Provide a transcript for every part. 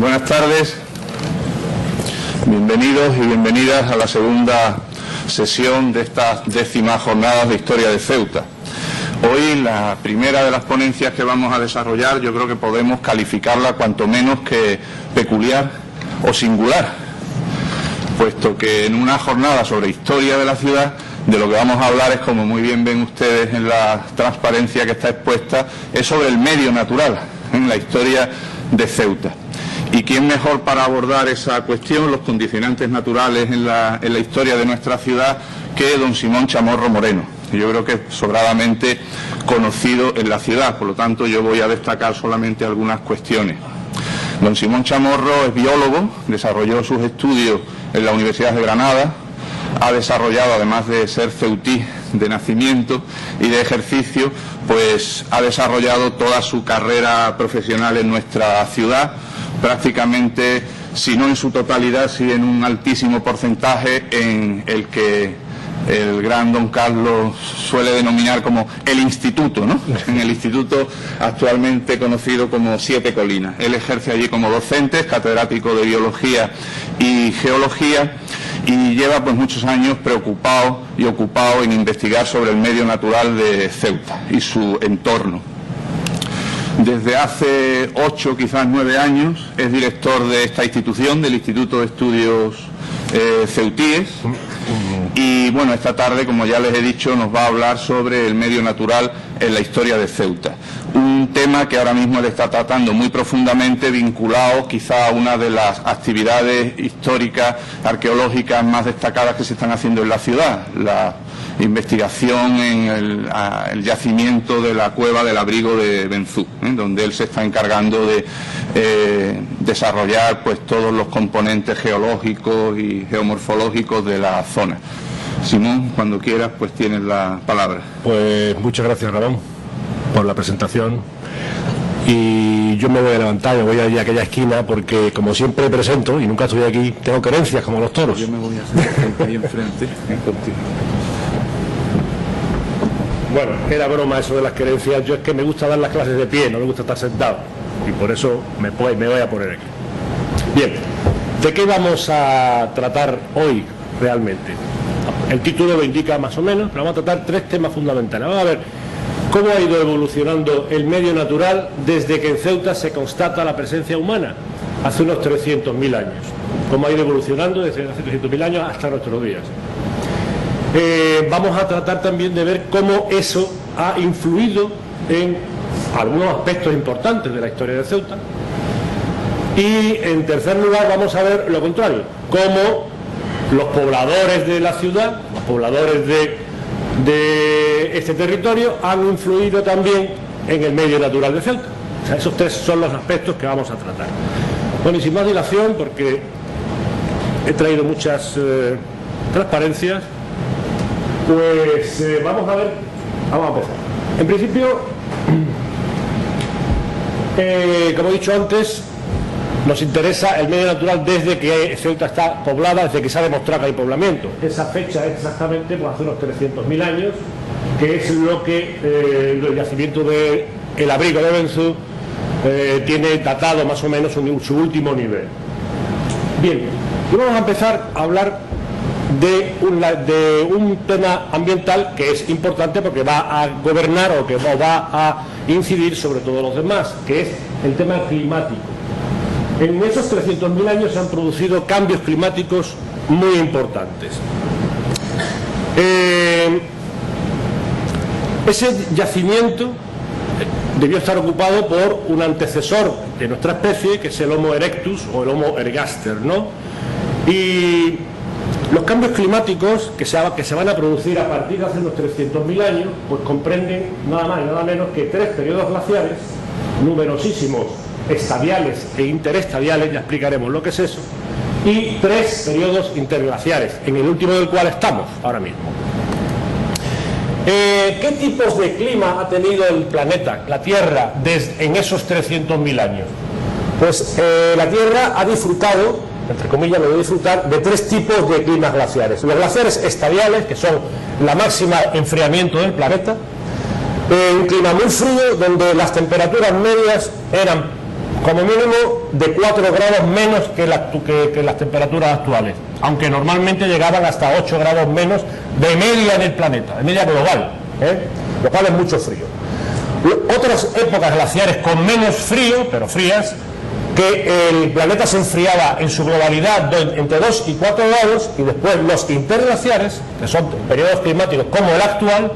Buenas tardes, bienvenidos y bienvenidas a la segunda sesión de estas 10ª jornadas de Historia de Ceuta. Hoy la primera de las ponencias que vamos a desarrollar yo creo que podemos calificarla cuanto menos que peculiar o singular, puesto que en una jornada sobre historia de la ciudad de lo que vamos a hablar es, como muy bien ven ustedes en la transparencia que está expuesta, es sobre el medio natural en la historia de Ceuta. ¿Y quién mejor para abordar esa cuestión, los condicionantes naturales en la historia de nuestra ciudad, que don Simón Chamorro Moreno? Yo creo que es sobradamente conocido en la ciudad, por lo tanto yo voy a destacar solamente algunas cuestiones. Don Simón Chamorro es biólogo, desarrolló sus estudios en la Universidad de Granada, ha desarrollado, además de ser ceutí de nacimiento y de ejercicio, pues ha desarrollado toda su carrera profesional en nuestra ciudad, prácticamente, si no en su totalidad, sí en un altísimo porcentaje en el que el gran don Carlos suele denominar como el instituto, ¿no? En el instituto actualmente conocido como Siete Colinas. Él ejerce allí como docente, es catedrático de biología y geología, y lleva pues muchos años preocupado y ocupado en investigar sobre el medio natural de Ceuta y su entorno. Desde hace 8, quizás 9 años, es director de esta institución, del Instituto de Estudios Ceutíes, y bueno, esta tarde, como ya les he dicho, nos va a hablar sobre el medio natural en la historia de Ceuta. Un tema que ahora mismo él está tratando muy profundamente, vinculado quizá a una de las actividades históricas, arqueológicas más destacadas que se están haciendo en la ciudad, la investigación en el yacimiento de la cueva del Abrigo de Benzú, donde él se está encargando de desarrollar pues todos los componentes geológicos y geomorfológicos de la zona. Simón, cuando quieras, pues tienes la palabra. Pues muchas gracias, Ramón, por la presentación. Y yo me voy a levantar, me voy a ir a aquella esquina porque, como siempre presento y nunca estoy aquí, tengo querencias como los toros. Yo me voy a hacer ahí enfrente contigo. Bueno, era broma eso de las querencias. Yo es que me gusta dar las clases de pie, no me gusta estar sentado, y por eso me voy a poner aquí. Bien, ¿de qué vamos a tratar hoy realmente? El título lo indica más o menos, pero vamos a tratar 3 temas fundamentales. Vamos a ver cómo ha ido evolucionando el medio natural desde que en Ceuta se constata la presencia humana, hace unos 300.000 años. Cómo ha ido evolucionando desde hace 300.000 años hasta nuestros días. Vamos a tratar también de ver cómo eso ha influido en algunos aspectos importantes de la historia de Ceuta. Y en tercer lugar vamos a ver lo contrario, cómo los pobladores de la ciudad, los pobladores de este territorio han influido también en el medio natural de Ceuta. O sea, esos 3 son los aspectos que vamos a tratar. Bueno, y sin más dilación, porque he traído muchas transparencias, pues vamos a ver, vamos a empezar. En principio, como he dicho antes, nos interesa el medio natural desde que Ceuta está poblada, desde que se ha demostrado que hay poblamiento. Esa fecha es exactamente pues, hace unos 300.000 años, que es lo que el yacimiento del Abrigo de Benzú tiene datado más o menos su último nivel. Bien, y vamos a empezar a hablar de un tema ambiental que es importante porque va a gobernar o que va a incidir sobre todos los demás, que es el tema climático. En esos 300.000 años se han producido cambios climáticos muy importantes. Ese yacimiento debió estar ocupado por un antecesor de nuestra especie, que es el Homo erectus o el Homo ergaster, ¿no? Y los cambios climáticos que se van a producir a partir de hace unos 300.000 años, pues comprenden nada más y nada menos que 3 periodos glaciares, numerosísimos, estadiales e interestadiales, ya explicaremos lo que es eso, y 3 periodos interglaciares, en el último del cual estamos ahora mismo. ¿Qué tipos de clima ha tenido el planeta, la Tierra, en esos 300.000 años? Pues la Tierra ha disfrutado, entre comillas, lo de disfrutar, de 3 tipos de climas glaciares. Los glaciares estadiales, que son la máxima enfriamiento del planeta, un clima muy frío, donde las temperaturas medias eran como mínimo de 4 grados menos que las temperaturas actuales, aunque normalmente llegaban hasta 8 grados menos de media en el planeta, de media global, lo cual es mucho frío. Otras épocas glaciares con menos frío, pero frías, que el planeta se enfriaba en su globalidad entre 2 y 4 grados, y después los interglaciares, que son periodos climáticos como el actual,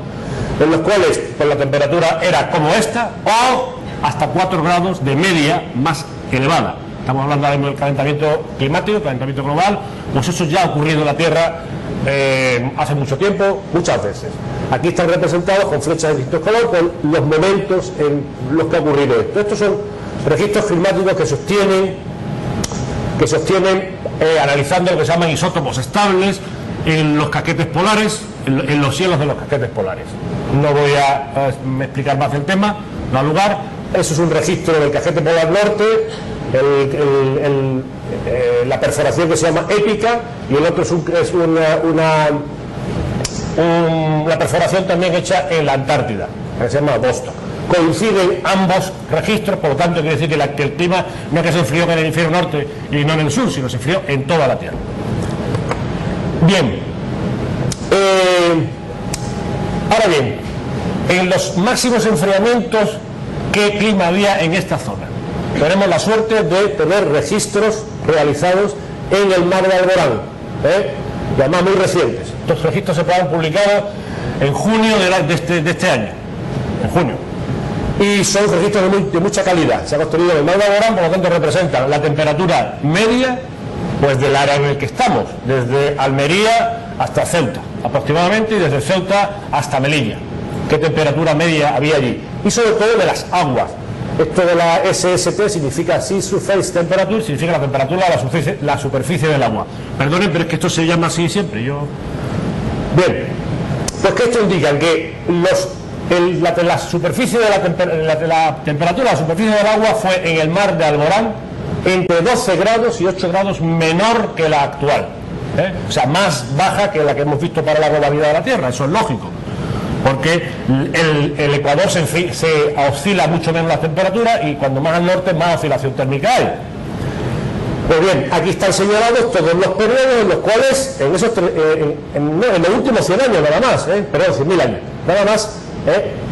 en los cuales pues, la temperatura era como esta, o hasta 4 grados de media más elevada. Estamos hablando ahora mismo del calentamiento climático, calentamiento global, pues eso ya ha ocurrido en la Tierra hace mucho tiempo, muchas veces. Aquí están representados con flechas de distintos colores con los momentos en los que ha ocurrido esto. Estos son registros climáticos que sostienen analizando lo que se llaman isótopos estables en los casquetes polares, en los cielos de los casquetes polares. No voy a explicar más el tema, no ha lugar. Eso es un registro del casquete polar norte, la perforación que se llama épica, y el otro es una perforación también hecha en la Antártida, que se llama Vostok. Coinciden ambos registros, por lo tanto quiere decir que el clima no es que se enfrió en el hemisferio norte y no en el sur, sino se enfrió en toda la Tierra. Bien, ahora bien, en los máximos enfriamientos, ¿qué clima había en esta zona? Tenemos la suerte de tener registros realizados en el mar de Alborán, y además muy recientes. Estos registros se fueron publicados en junio de este año, en junio. Y son registros de mucha calidad. Se ha construido en el mar de Alborán, por lo tanto representan la temperatura media pues del área en el que estamos, desde Almería hasta Ceuta, aproximadamente, y desde Ceuta hasta Melilla. ¿Qué temperatura media había allí? Y sobre todo de las aguas. Esto de la SST significa Sea Surface Temperature, significa la temperatura de la superficie del agua. Perdonen, pero es que esto se llama así siempre. Bien, pues que esto indica que la superficie de la temperatura de la superficie del agua fue en el mar de Alborán entre 12 grados y 8 grados menor que la actual, o sea, más baja que la que hemos visto para la globalidad de la Tierra. Eso es lógico, porque el Ecuador se oscila mucho menos la temperatura, y cuando más al norte más oscilación térmica hay. Pues bien, aquí están señalados todos los periodos en los cuales en los últimos 100 años nada más, perdón, 100.000 años nada más,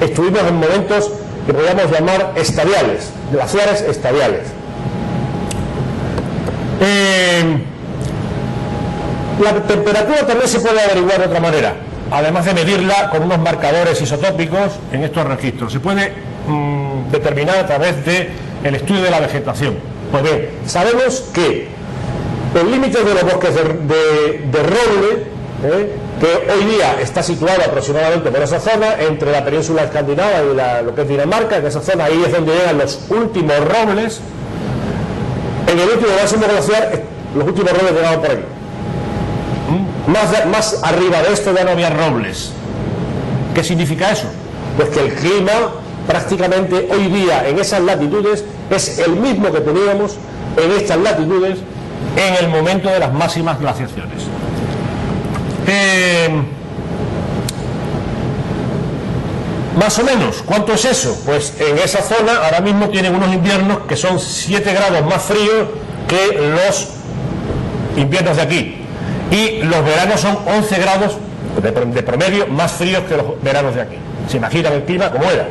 estuvimos en momentos que podríamos llamar estadiales, glaciares estadiales. La temperatura también se puede averiguar de otra manera, además de medirla con unos marcadores isotópicos en estos registros. Se puede determinar a través del estudio de la vegetación. Pues bien, sabemos que el límite de los bosques de roble, que hoy día está situado aproximadamente por esa zona, entre la península escandinava y lo que es Dinamarca, en esa zona ahí es donde llegan los últimos robles. En el último máximo glaciar, los últimos robles llegaban por aquí. Más arriba de esto ya no había robles. ¿Qué significa eso? Pues que el clima prácticamente hoy día en esas latitudes es el mismo que teníamos en estas latitudes en el momento de las máximas glaciaciones. Más o menos, ¿cuánto es eso? Pues en esa zona ahora mismo tienen unos inviernos que son 7 grados más fríos que los inviernos de aquí, y los veranos son 11 grados de promedio más fríos que los veranos de aquí. ¿Se imaginan el clima cómo era?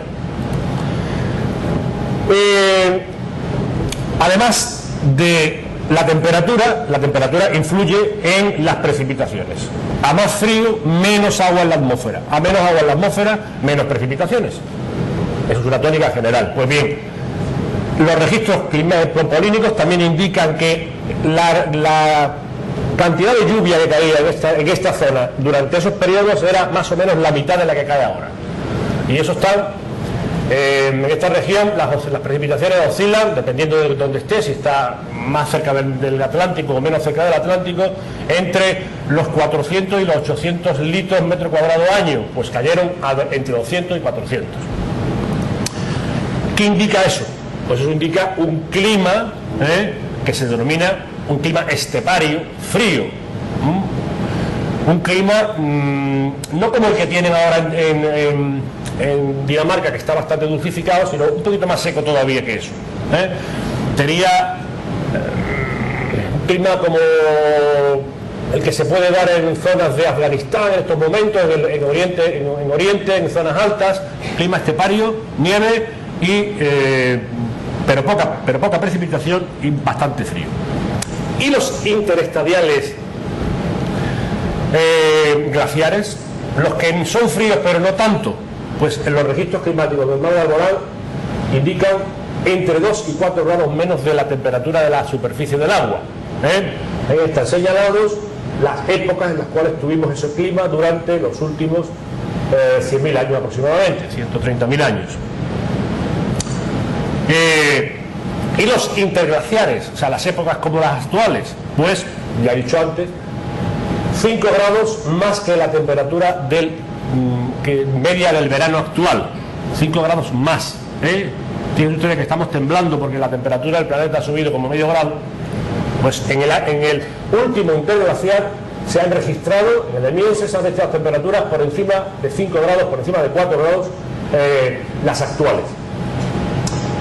Además de la temperatura influye en las precipitaciones. A más frío, menos agua en la atmósfera. A menos agua en la atmósfera, menos precipitaciones. Eso es una tónica general. Pues bien, los registros polínicos también indican que la cantidad de lluvia que caía en esta zona durante esos periodos era más o menos la mitad de la que cae ahora. Y eso está en esta región. Las precipitaciones oscilan dependiendo de dónde esté, si está más cerca del Atlántico o menos cerca del Atlántico, entre los 400 y los 800 litros metro cuadrado año. Pues cayeron entre 200 y 400. ¿Qué indica eso? Pues eso indica un clima que se denomina un clima estepario, frío. Un clima no como el que tienen ahora en Dinamarca, que está bastante dulcificado, sino un poquito más seco todavía que eso. tenía un clima como el que se puede dar en zonas de Afganistán en estos momentos, en Oriente, en zonas altas, clima estepario, nieve pero poca precipitación y bastante frío. Y los interestadiales glaciares, los que son fríos pero no tanto, pues en los registros climáticos del mar de Alborán indican entre 2 y 4 grados menos de la temperatura de la superficie del agua. Ahí están señalados las épocas en las cuales tuvimos ese clima durante los últimos 100.000 años aproximadamente, 130.000 años. Y los interglaciares, o sea, las épocas como las actuales, pues, ya he dicho antes, 5 grados más que la temperatura media del verano actual. 5 grados más. Tienen ustedes que estamos temblando porque la temperatura del planeta ha subido como medio grado. Pues en el último interglaciar se han registrado, en el Emiens, esas temperaturas por encima de 5 grados, por encima de 4 grados, las actuales.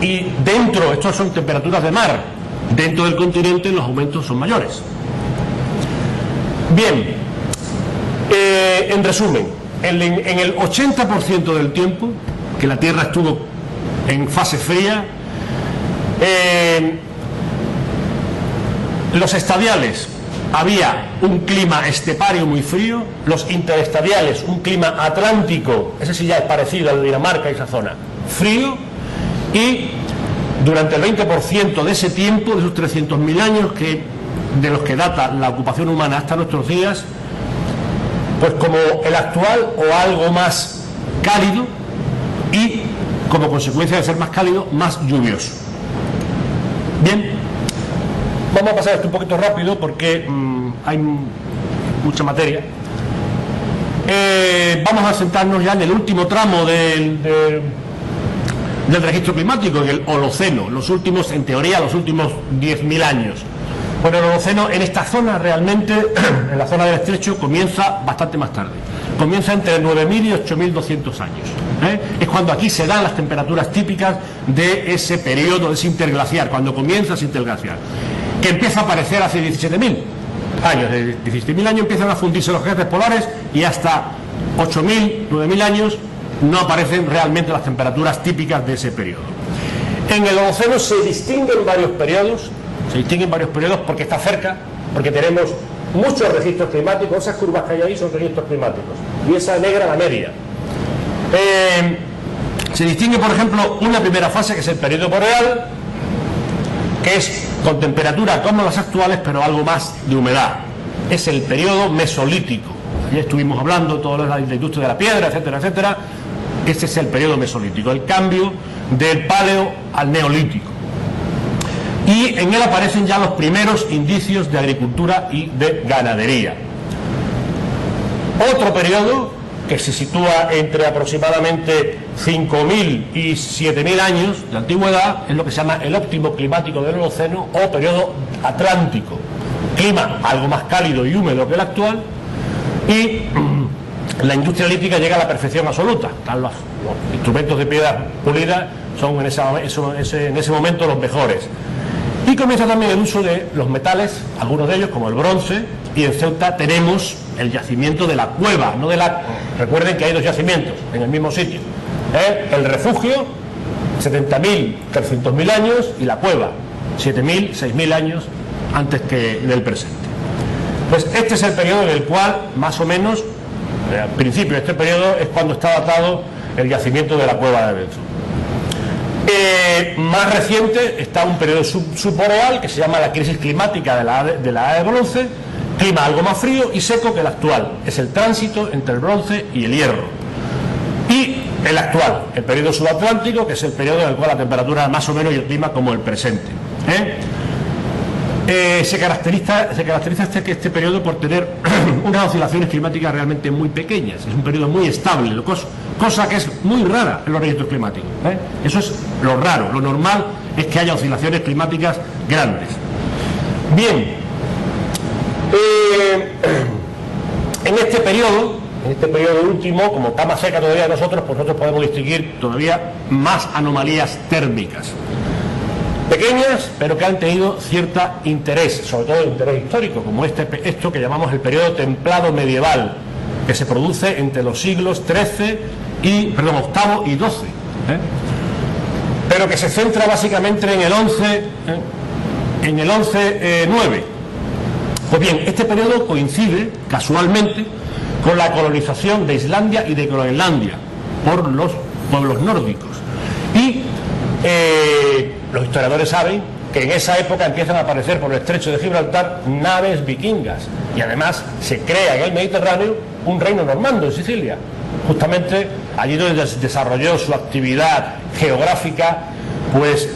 Y dentro, estas son temperaturas de mar, dentro del continente los aumentos son mayores. Bien, en resumen, en el 80% del tiempo que la Tierra estuvo en fase fría, los estadiales había un clima estepario muy frío, los interestadiales un clima atlántico, ese sí ya es parecido al de Dinamarca y esa zona, frío, y durante el 20% de ese tiempo, de esos 300.000 años de los que data la ocupación humana hasta nuestros días, pues como el actual o algo más cálido y como consecuencia de ser más cálido, más lluvioso. Bien, vamos a pasar esto un poquito rápido porque hay mucha materia. Vamos a sentarnos ya en el último tramo del registro climático, en el Holoceno, en teoría, los últimos 10.000 años. Bueno, el Holoceno en esta zona realmente, en la zona del estrecho, comienza bastante más tarde. Comienza entre 9.000 y 8.200 años. Es cuando aquí se dan las temperaturas típicas de ese periodo, de ese interglaciar, cuando comienza ese interglaciar, que empieza a aparecer hace 17.000 años. De 17.000 años empiezan a fundirse los geysers polares y hasta 8.000, 9.000 años no aparecen realmente las temperaturas típicas de ese periodo. En el Holoceno se distinguen varios periodos porque está cerca, porque tenemos muchos registros climáticos. Esas curvas que hay ahí son registros climáticos y esa negra la media. Se distingue, por ejemplo, una primera fase que es el periodo boreal, que es con temperatura como las actuales pero algo más de humedad. Es el periodo mesolítico. Ya estuvimos hablando todo lo de la industria de la piedra, etcétera, etcétera. Este es el periodo mesolítico, el cambio del paleo al neolítico. Y en él aparecen ya los primeros indicios de agricultura y de ganadería. Otro periodo que se sitúa entre aproximadamente 5.000 y 7.000 años de antigüedad es lo que se llama el óptimo climático del Holoceno o periodo atlántico. Clima algo más cálido y húmedo que el actual y la industria lítica llega a la perfección absoluta. Los instrumentos de piedra pulida son en ese momento los mejores. Y comienza también el uso de los metales, algunos de ellos como el bronce, y en Ceuta tenemos el yacimiento de la cueva, no de la... Recuerden que hay dos yacimientos en el mismo sitio. El refugio, 70.000, 300.000 años, y la cueva, 7.000, 6.000 años antes que del presente. Pues este es el periodo en el cual, más o menos, al principio de este periodo es cuando está datado el yacimiento de la cueva de Benzo. Más reciente está un periodo subboreal que se llama la crisis climática de la edad de bronce, clima algo más frío y seco que el actual, es el tránsito entre el bronce y el hierro. Y el actual, el periodo subatlántico, que es el periodo en el cual la temperatura más o menos y el clima como el presente. Se caracteriza este periodo por tener unas oscilaciones climáticas realmente muy pequeñas. Es un periodo muy estable, cosa que es muy rara en los registros climáticos. Eso es lo raro. Lo normal es que haya oscilaciones climáticas grandes. Bien, en este periodo último, como está más cerca todavía de nosotros, pues nosotros podemos distinguir todavía más anomalías térmicas. pequeñas, pero que han tenido cierto interés, sobre todo interés histórico, como esto que llamamos el periodo templado medieval, que se produce entre los siglos XIII y, VIII y XII, pero que se centra básicamente en el XI, 9. Pues bien, este periodo coincide casualmente con la colonización de Islandia y de Groenlandia por los pueblos nórdicos. Y los historiadores saben que en esa época empiezan a aparecer por el estrecho de Gibraltar naves vikingas, y además se crea en el Mediterráneo un reino normando en Sicilia, justamente allí donde desarrolló su actividad geográfica, pues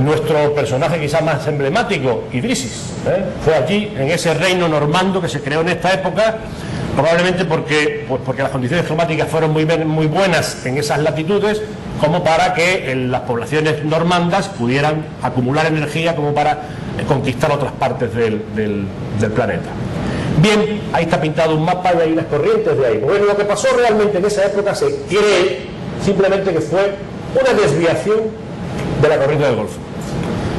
nuestro personaje quizás más emblemático, Idrisis, fue allí, en ese reino normando que se creó en esta época, probablemente porque las condiciones climáticas fueron muy buenas en esas latitudes, como para que las poblaciones normandas pudieran acumular energía como para conquistar otras partes del planeta. Bien, ahí está pintado un mapa y hay unas corrientes de ahí. Bueno, lo que pasó realmente en esa época se cree simplemente que fue una desviación de la corriente del Golfo.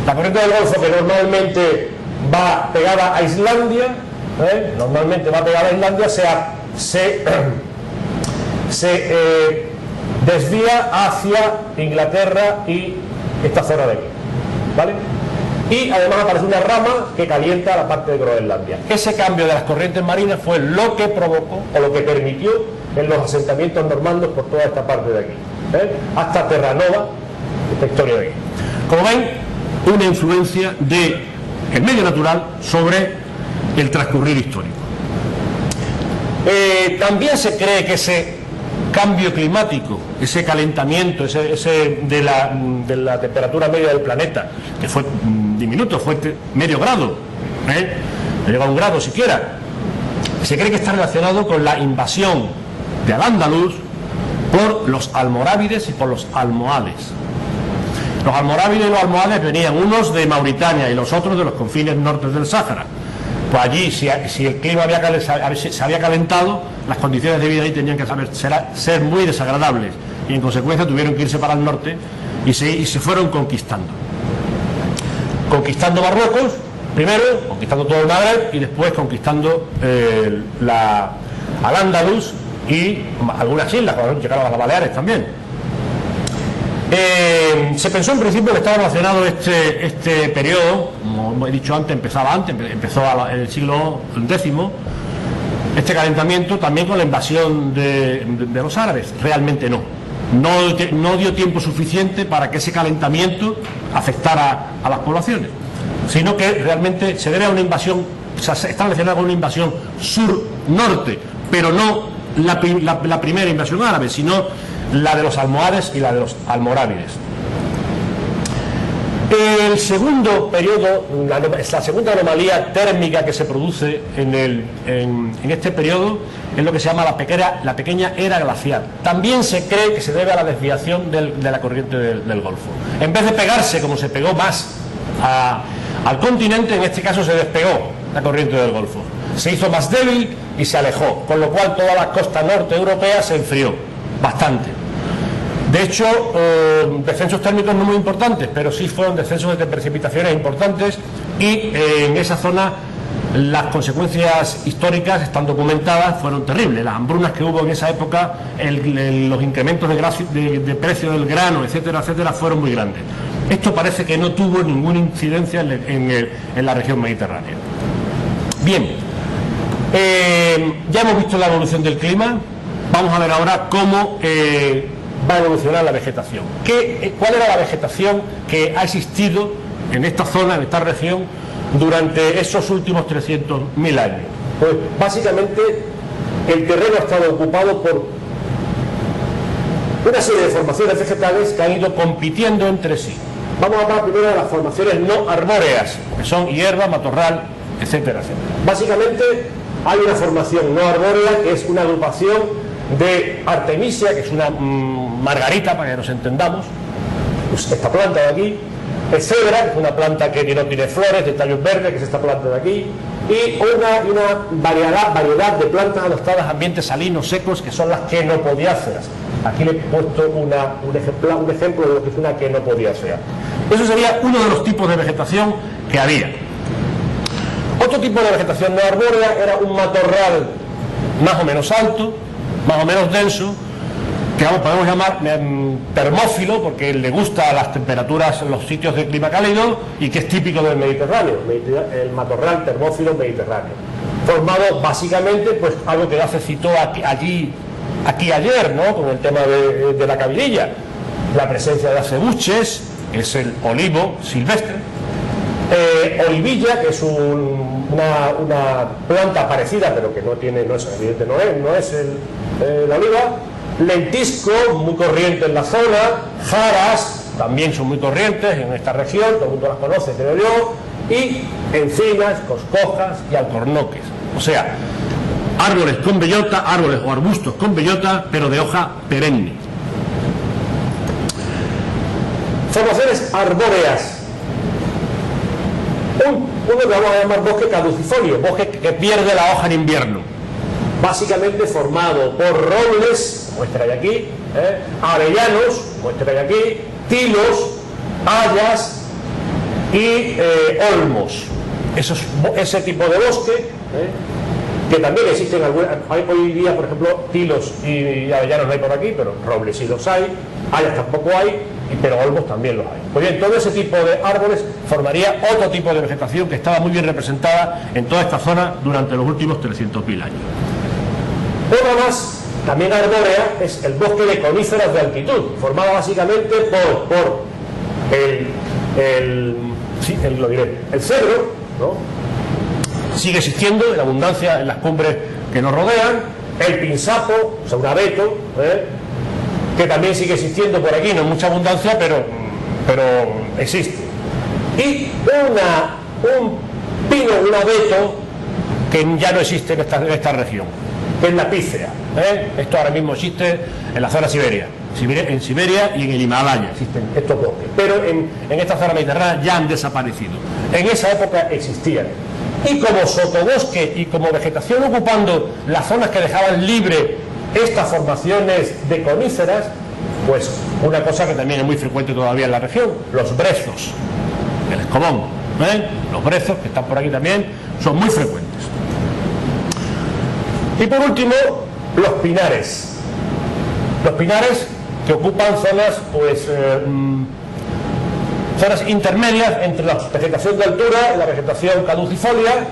La corriente del Golfo, que normalmente va pegada a Islandia, se desvía hacia Inglaterra y esta zona de aquí, ¿vale? Y además aparece una rama que calienta la parte de Groenlandia. Ese cambio de las corrientes marinas fue lo que provocó o lo que permitió en los asentamientos normandos por toda esta parte de aquí, hasta Terranova, esta historia de aquí. Como ven, una influencia del medio natural sobre el transcurrir histórico. También se cree que ese cambio climático, ese calentamiento, de la temperatura media del planeta, que fue diminuto, fue medio grado, no llega a 1 grado siquiera, se cree que está relacionado con la invasión de Al-Ándalus por los almorávides y por los almohades. Los almorávides y los almohades venían unos de Mauritania y los otros de los confines norte del Sáhara. Pues allí, si el clima se había calentado, las condiciones de vida ahí tenían que ser muy desagradables, y en consecuencia tuvieron que irse para el norte y se fueron conquistando Marruecos primero, conquistando todo el Magreb, y después conquistando Al-Ándalus y algunas islas, cuando llegaron a las Baleares también. Se pensó en principio que estaba relacionado este periodo, como he dicho antes, empezó en el siglo X, este calentamiento también con la invasión de los árabes. Realmente no dio tiempo suficiente para que ese calentamiento afectara a las poblaciones, sino que realmente se debe a una invasión, está relacionada con una invasión sur-norte, pero no la primera invasión árabe, sino la de los almohades y la de los almorávides. El segundo periodo, la segunda anomalía térmica que se produce en este periodo es lo que se llama la pequeña era glacial. También se cree que se debe a la desviación de la corriente del Golfo. En vez de pegarse como se pegó más al continente, en este caso se despegó la corriente del Golfo. Se hizo más débil y se alejó, con lo cual toda la costa norte europea se enfrió bastante. De hecho, descensos térmicos no muy importantes, pero sí fueron descensos de precipitaciones importantes, y en esa zona las consecuencias históricas están documentadas, fueron terribles. Las hambrunas que hubo en esa época, los incrementos de precio del grano, etcétera, etcétera, fueron muy grandes. Esto parece que no tuvo ninguna incidencia en la región mediterránea. Bien, ya hemos visto la evolución del clima. Vamos a ver ahora cómo va a evolucionar la vegetación. ¿Cuál era la vegetación que ha existido en esta zona, en esta región, durante esos últimos 300.000 años? Pues básicamente el terreno ha estado ocupado por una serie de formaciones vegetales que han ido compitiendo entre sí. Vamos a hablar primero de las formaciones no arbóreas, que son hierba, matorral, etcétera, etcétera. Básicamente hay una formación no arbórea que es una agrupación de Artemisia, que es una margarita, para que nos entendamos, pues esta planta de aquí, Cedra, que es una planta que no tiene flores, de tallos verdes, que es esta planta de aquí, y una variedad de plantas adaptadas a ambientes salinos, secos, que son las quenopodiáceas. Aquí le he puesto un ejemplo de lo que es una quenopodiácea. Eso sería uno de los tipos de vegetación que había. Otro tipo de vegetación no arbórea era un matorral más o menos alto, más o menos denso, que podemos llamar termófilo, porque le gusta las temperaturas en los sitios de clima cálido y que es típico del Mediterráneo, el matorral termófilo mediterráneo, formado básicamente, pues algo que ya se citó aquí ayer, ¿no?, con el tema de la cabidilla, la presencia de acebuches, que es el olivo silvestre, olivilla, que es una planta parecida, pero que no es evidente, no es la oliva, lentisco, muy corriente en la zona, jaras, también son muy corrientes en esta región, todo el mundo las conoce, creo yo, y encinas, coscojas y alcornoques. O sea, árboles con bellota, árboles o arbustos con bellota, pero de hoja perenne. Formaciones arbóreas. Uno que vamos a llamar bosque caducifolio, bosque que pierde la hoja en invierno, básicamente formado por robles, como este que hay aquí, avellanos, como este que hay aquí, tilos, hayas y olmos. Ese tipo de bosque, que también existen hoy día, por ejemplo, tilos y avellanos no hay por aquí, pero robles sí los hay, hayas tampoco hay, pero olmos también los hay. Pues bien, todo ese tipo de árboles formaría otro tipo de vegetación que estaba muy bien representada en toda esta zona durante los últimos 300.000 años. Otra más, también arbórea, es el bosque de coníferas de altitud, formado básicamente por el cedro, ¿no?, sigue existiendo en abundancia en las cumbres que nos rodean, el pinzapo, o sea, un abeto, que también sigue existiendo por aquí, no en mucha abundancia, pero existe. Y un pino, un abeto, que ya no existe en esta región, que es la pícea. Esto ahora mismo existe en la zona Siberia. En Siberia y en el Himalaya existen estos bosques, pero en esta zona mediterránea ya han desaparecido. En esa época existían. Y como sotobosque y como vegetación ocupando las zonas que dejaban libre estas formaciones de coníferas, pues una cosa que también es muy frecuente todavía en la región, los brezos, el escobón, los brezos que están por aquí también son muy frecuentes. Y por último, los pinares que ocupan zonas, pues zonas intermedias entre la vegetación de altura y la vegetación caducifolia,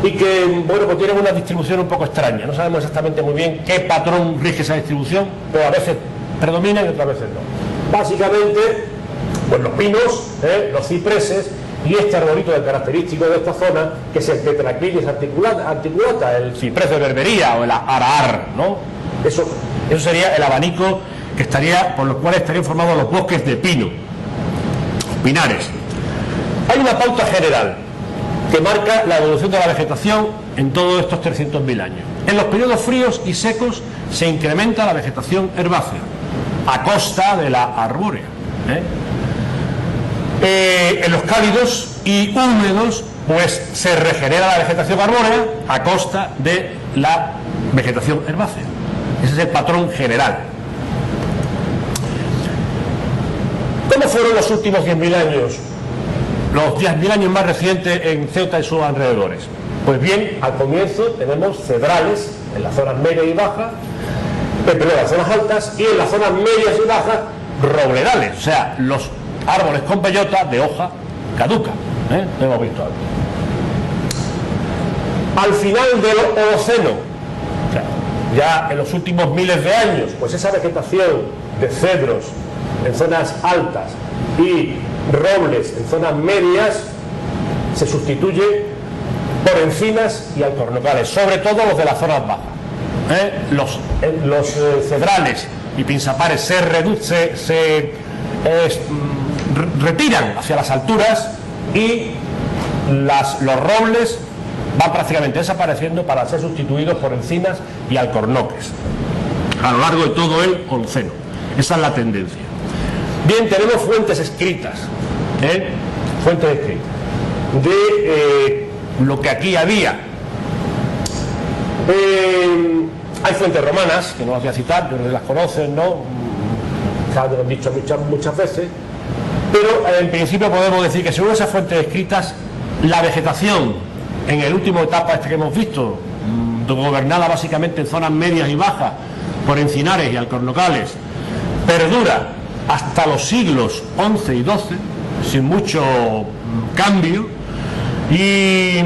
y que, bueno, pues tienen una distribución un poco extraña. No sabemos exactamente muy bien qué patrón rige esa distribución, pero a veces predominan y otras veces no. Básicamente, pues los pinos, los cipreses y este arbolito característico de esta zona, que es el Tetraclinis articulata, el ciprés de Berbería o el araar, ¿no? Eso sería el abanico por los cuales estarían formados los bosques de pino, los pinares. Hay una pauta general que marca la evolución de la vegetación en todos estos 300.000 años. En los periodos fríos y secos se incrementa la vegetación herbácea a costa de la arbórea. En los cálidos y húmedos, pues se regenera la vegetación arbórea a costa de la vegetación herbácea. Ese es el patrón general. ¿Cómo fueron los últimos 10.000 años? Los 10.000 años más recientes en Ceuta y sus alrededores. Pues bien, al comienzo tenemos cedrales en las zonas medias y bajas, en las zonas altas, y en las zonas medias y bajas robledales, o sea, los árboles con bellota de hoja caduca, lo hemos visto antes. Al final del Holoceno, o sea, ya en los últimos miles de años, pues esa vegetación de cedros en zonas altas y robles en zonas medias se sustituye por encinas y alcornocales, sobre todo los de las zonas bajas. Los cedrales y pinzapares se retiran hacia las alturas y los robles van prácticamente desapareciendo para ser sustituidos por encinas y alcornoques a lo largo de todo el Holoceno. Esa es la tendencia. Bien, tenemos fuentes escritas, de lo que aquí había. Hay fuentes romanas, que no las voy a citar, pero las conocen, ¿no? Ya lo han dicho muchas veces. Pero en principio podemos decir que según esas fuentes escritas, la vegetación en la última etapa que hemos visto, gobernada básicamente en zonas medias y bajas por encinares y alcornocales, perdura hasta los siglos XI y XII sin mucho cambio, y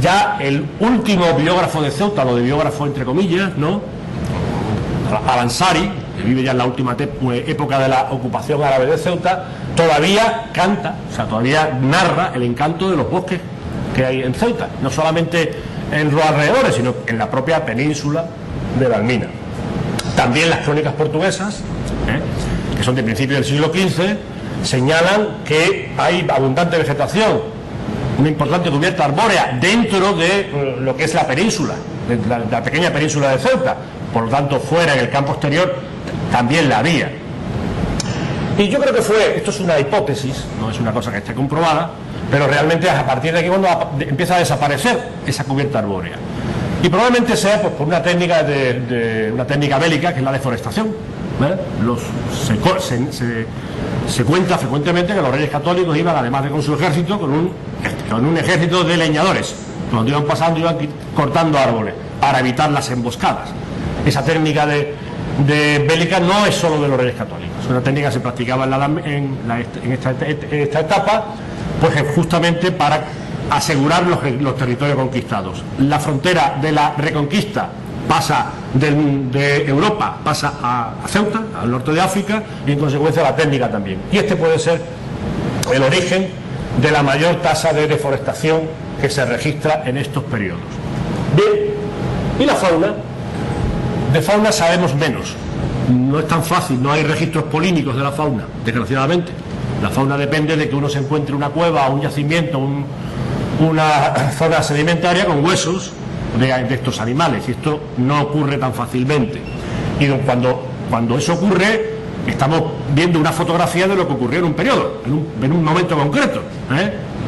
ya el último biógrafo de Ceuta, lo de biógrafo entre comillas, ¿no?, Al-Ansari, que vive ya en la última época de la ocupación árabe de Ceuta, todavía canta, o sea, todavía narra el encanto de los bosques que hay en Ceuta, no solamente en los alrededores, sino en la propia península de la Almina. También las crónicas portuguesas, que son de principios del siglo XV, señalan que hay abundante vegetación, una importante cubierta arbórea dentro de lo que es la península, de la pequeña península de Ceuta. Por lo tanto, fuera, en el campo exterior, también la había. Y yo creo que esto es una hipótesis, no es una cosa que esté comprobada, pero realmente a partir de aquí cuando empieza a desaparecer esa cubierta arbórea. Y probablemente sea pues, por una técnica una técnica bélica, que es la deforestación. Se cuenta frecuentemente que los reyes católicos iban, además de con su ejército, con un ejército de leñadores. Cuando iban pasando, iban cortando árboles para evitar las emboscadas. Esa técnica de bélica no es solo de los reyes católicos, es una técnica que se practicaba en esta etapa, pues justamente para asegurar los territorios conquistados. La frontera de la Reconquista pasa de Europa, pasa a Ceuta, al norte de África, y en consecuencia la técnica también. Y este puede ser el origen de la mayor tasa de deforestación que se registra en estos periodos. Bien, ¿y la fauna? De fauna sabemos menos, no es tan fácil, no hay registros polínicos de la fauna, desgraciadamente. La fauna depende de que uno se encuentre una cueva, un yacimiento, una zona sedimentaria con huesos de estos animales, y esto no ocurre tan fácilmente. Y cuando eso ocurre, estamos viendo una fotografía de lo que ocurrió en un periodo, en un momento concreto,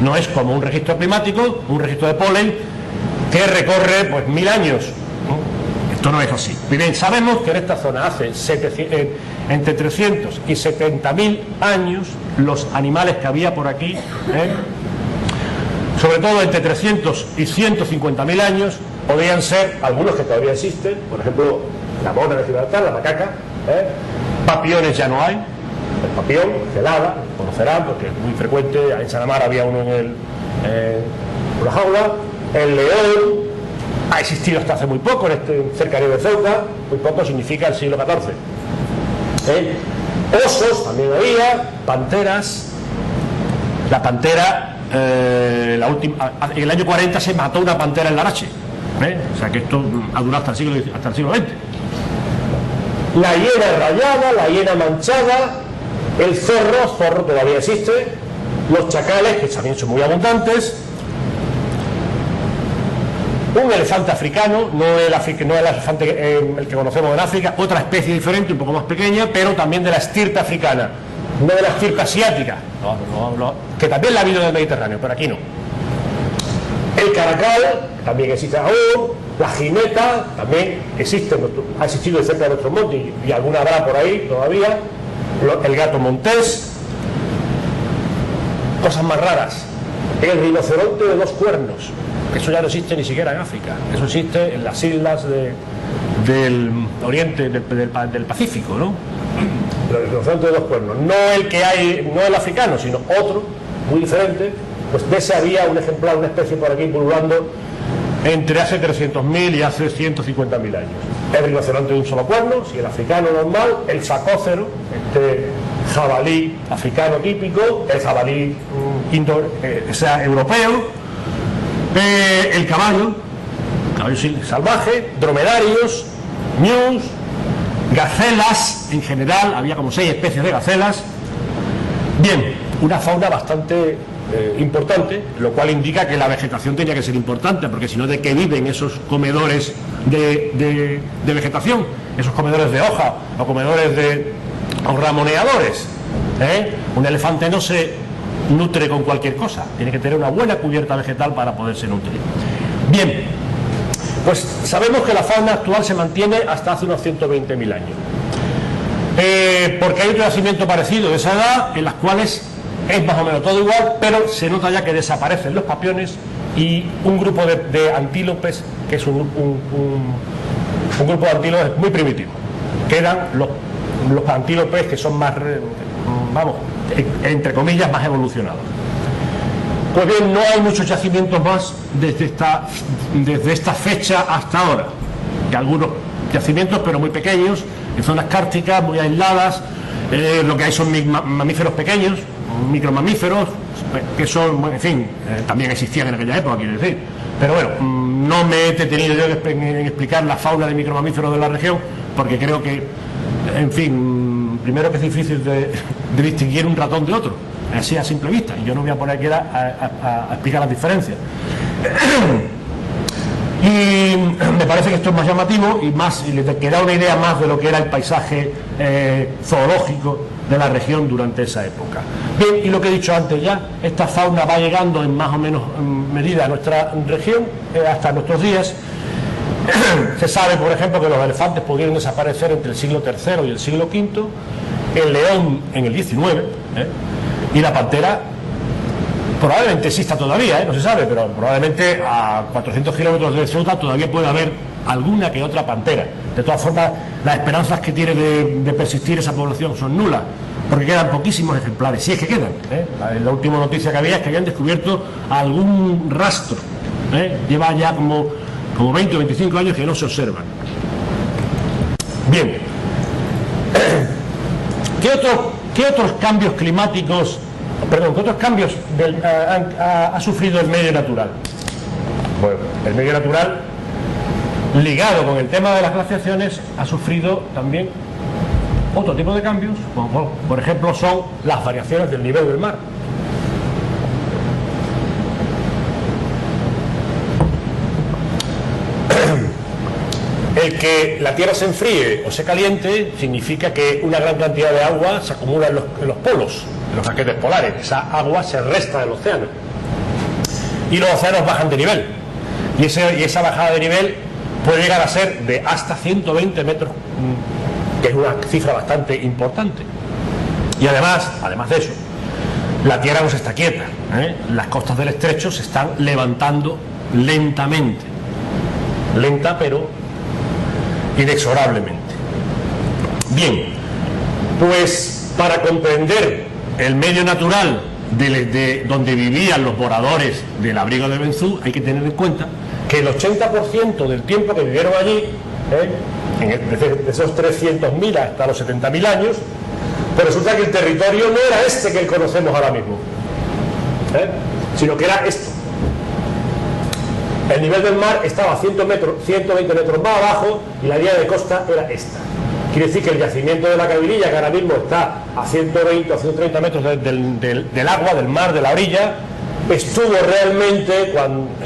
No es como un registro climático, un registro de polen que recorre pues 1000 años. Esto no es así. Bien, sabemos que en esta zona hace entre 300 y 70.000 años los animales que había por aquí, sobre todo entre 300 y 150.000 años, podrían ser algunos que todavía existen, por ejemplo, la mona de Gibraltar, la macaca, papiones ya no hay, el papión, celada, conocerán porque es muy frecuente, en Sanamar había uno en una jaula, el león ha existido hasta hace muy poco en este cercanía de Ceuta, muy poco significa el siglo XIV. Osos también había, panteras. La pantera, en el año 40 se mató una pantera en Larache, o sea que esto ha durado hasta el siglo XX. La hiena rayada, la hiena manchada, el zorro todavía existe, los chacales, que también son muy abundantes, un elefante africano, no el elefante el que conocemos en África, otra especie diferente, un poco más pequeña, pero también de la estirpe africana, no de la estirpe asiática, que también la ha habido en el Mediterráneo, pero aquí no. El caracal, que también existe aún, la jineta, también existe, ha existido cerca de nuestros montes y alguna habrá por ahí todavía, el gato montés, cosas más raras, el rinoceronte de 2 cuernos. Eso ya no existe ni siquiera en África, eso existe en las islas del oriente, del Pacífico, ¿no? Pero el rinoceronte de 2 cuernos, no el que hay, no el africano, sino otro, muy diferente, pues de ese había un ejemplar, una especie por aquí pululando entre hace 300.000 y hace 150.000 años. El rinoceronte de un solo cuerno, si el africano normal, el sacócero, este jabalí africano típico, el jabalí europeo, el caballo salvaje, dromedarios, ñus, gacelas, en general, había como 6 especies de gacelas. Bien, una fauna bastante importante, lo cual indica que la vegetación tenía que ser importante, porque si no, ¿de qué viven esos comedores de vegetación? Esos comedores de hoja o comedores o ramoneadores. Un elefante no se nutre con cualquier cosa, tiene que tener una buena cubierta vegetal para poderse nutrir. Bien, pues sabemos que la fauna actual se mantiene hasta hace unos 120.000 años, porque hay otro nacimiento parecido de esa edad, en las cuales es más o menos todo igual, pero se nota ya que desaparecen los papiones y un grupo de antílopes, que es un grupo de antílopes muy primitivo. Quedan los antílopes que son más, vamos, entre comillas, más evolucionados. Pues bien, no hay muchos yacimientos más desde esta fecha hasta ahora, que algunos yacimientos, pero muy pequeños, en zonas kárticas, muy aisladas. Lo que hay son mamíferos pequeños, micromamíferos, que son, en fin, también existían en aquella época, quiero decir. Pero bueno, no me he detenido yo en explicar la fauna de micromamíferos de la región, porque creo que, en fin, primero que es difícil de distinguir un ratón de otro, así a simple vista, y yo no voy a poner aquí a explicar las diferencias. Y me parece que esto es más llamativo y le da una idea más de lo que era el paisaje zoológico de la región durante esa época. Bien, y lo que he dicho antes ya, esta fauna va llegando en más o menos medida a nuestra región hasta nuestros días. Se sabe, por ejemplo, que los elefantes pudieron desaparecer entre el siglo III y el siglo V, el león en el XIX, y la pantera probablemente exista todavía, no se sabe, pero probablemente a 400 kilómetros de Ceuta todavía puede haber alguna que otra pantera. De todas formas, las esperanzas que tiene de persistir esa población son nulas, porque quedan poquísimos ejemplares, si es que quedan. La última noticia que había es que habían descubierto algún rastro. Lleva ya como 20 o 25 años que no se observan. Bien. ¿Qué otros cambios climáticos, qué otros cambios ha sufrido el medio natural? Bueno, el medio natural, ligado con el tema de las glaciaciones, ha sufrido también otro tipo de cambios, como por ejemplo son las variaciones del nivel del mar. El que la Tierra se enfríe o se caliente significa que una gran cantidad de agua se acumula en los polos, en los paquetes polares. Esa agua se resta del océano y los océanos bajan de nivel, y esa bajada de nivel puede llegar a ser de hasta 120 metros, que es una cifra bastante importante. Y además de eso, la Tierra no se está quieta, las costas del estrecho se están levantando lentamente, lenta pero inexorablemente. Bien, pues para comprender el medio natural de donde vivían los moradores del abrigo de Benzú, hay que tener en cuenta que el 80% del tiempo que vivieron allí, desde esos 300.000 hasta los 70.000 años, pues resulta que el territorio no era este que conocemos ahora mismo, sino que era esto. El nivel del mar estaba a 120 metros más abajo y la línea de costa era esta. Quiere decir que el yacimiento de la Cabililla, que ahora mismo está a 120 o 130 metros del agua, del mar, de la orilla, estuvo realmente,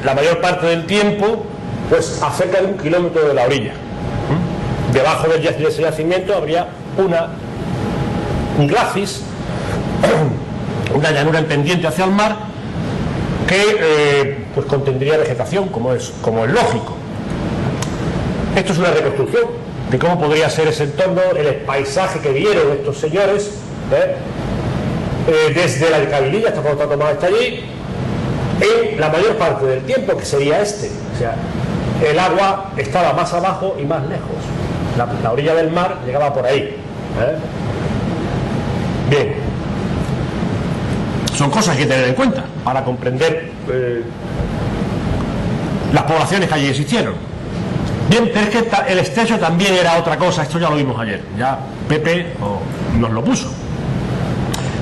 la mayor parte del tiempo, pues a cerca de 1 kilómetro de la orilla. Debajo de ese yacimiento habría un glacis, una llanura en pendiente hacia el mar, que pues contendría vegetación, como es lógico. Esto es una reconstrucción de cómo podría ser ese entorno, el paisaje que vieron estos señores desde la Cabililla hasta cuando Tomás está allí, en la mayor parte del tiempo, que sería este. O sea, el agua estaba más abajo y más lejos. La orilla del mar llegaba por ahí. Bien. Son cosas que tener en cuenta para comprender las poblaciones que allí existieron. Bien, pero es que el estrecho también era otra cosa, esto ya lo vimos ayer, ya Pepe nos lo puso.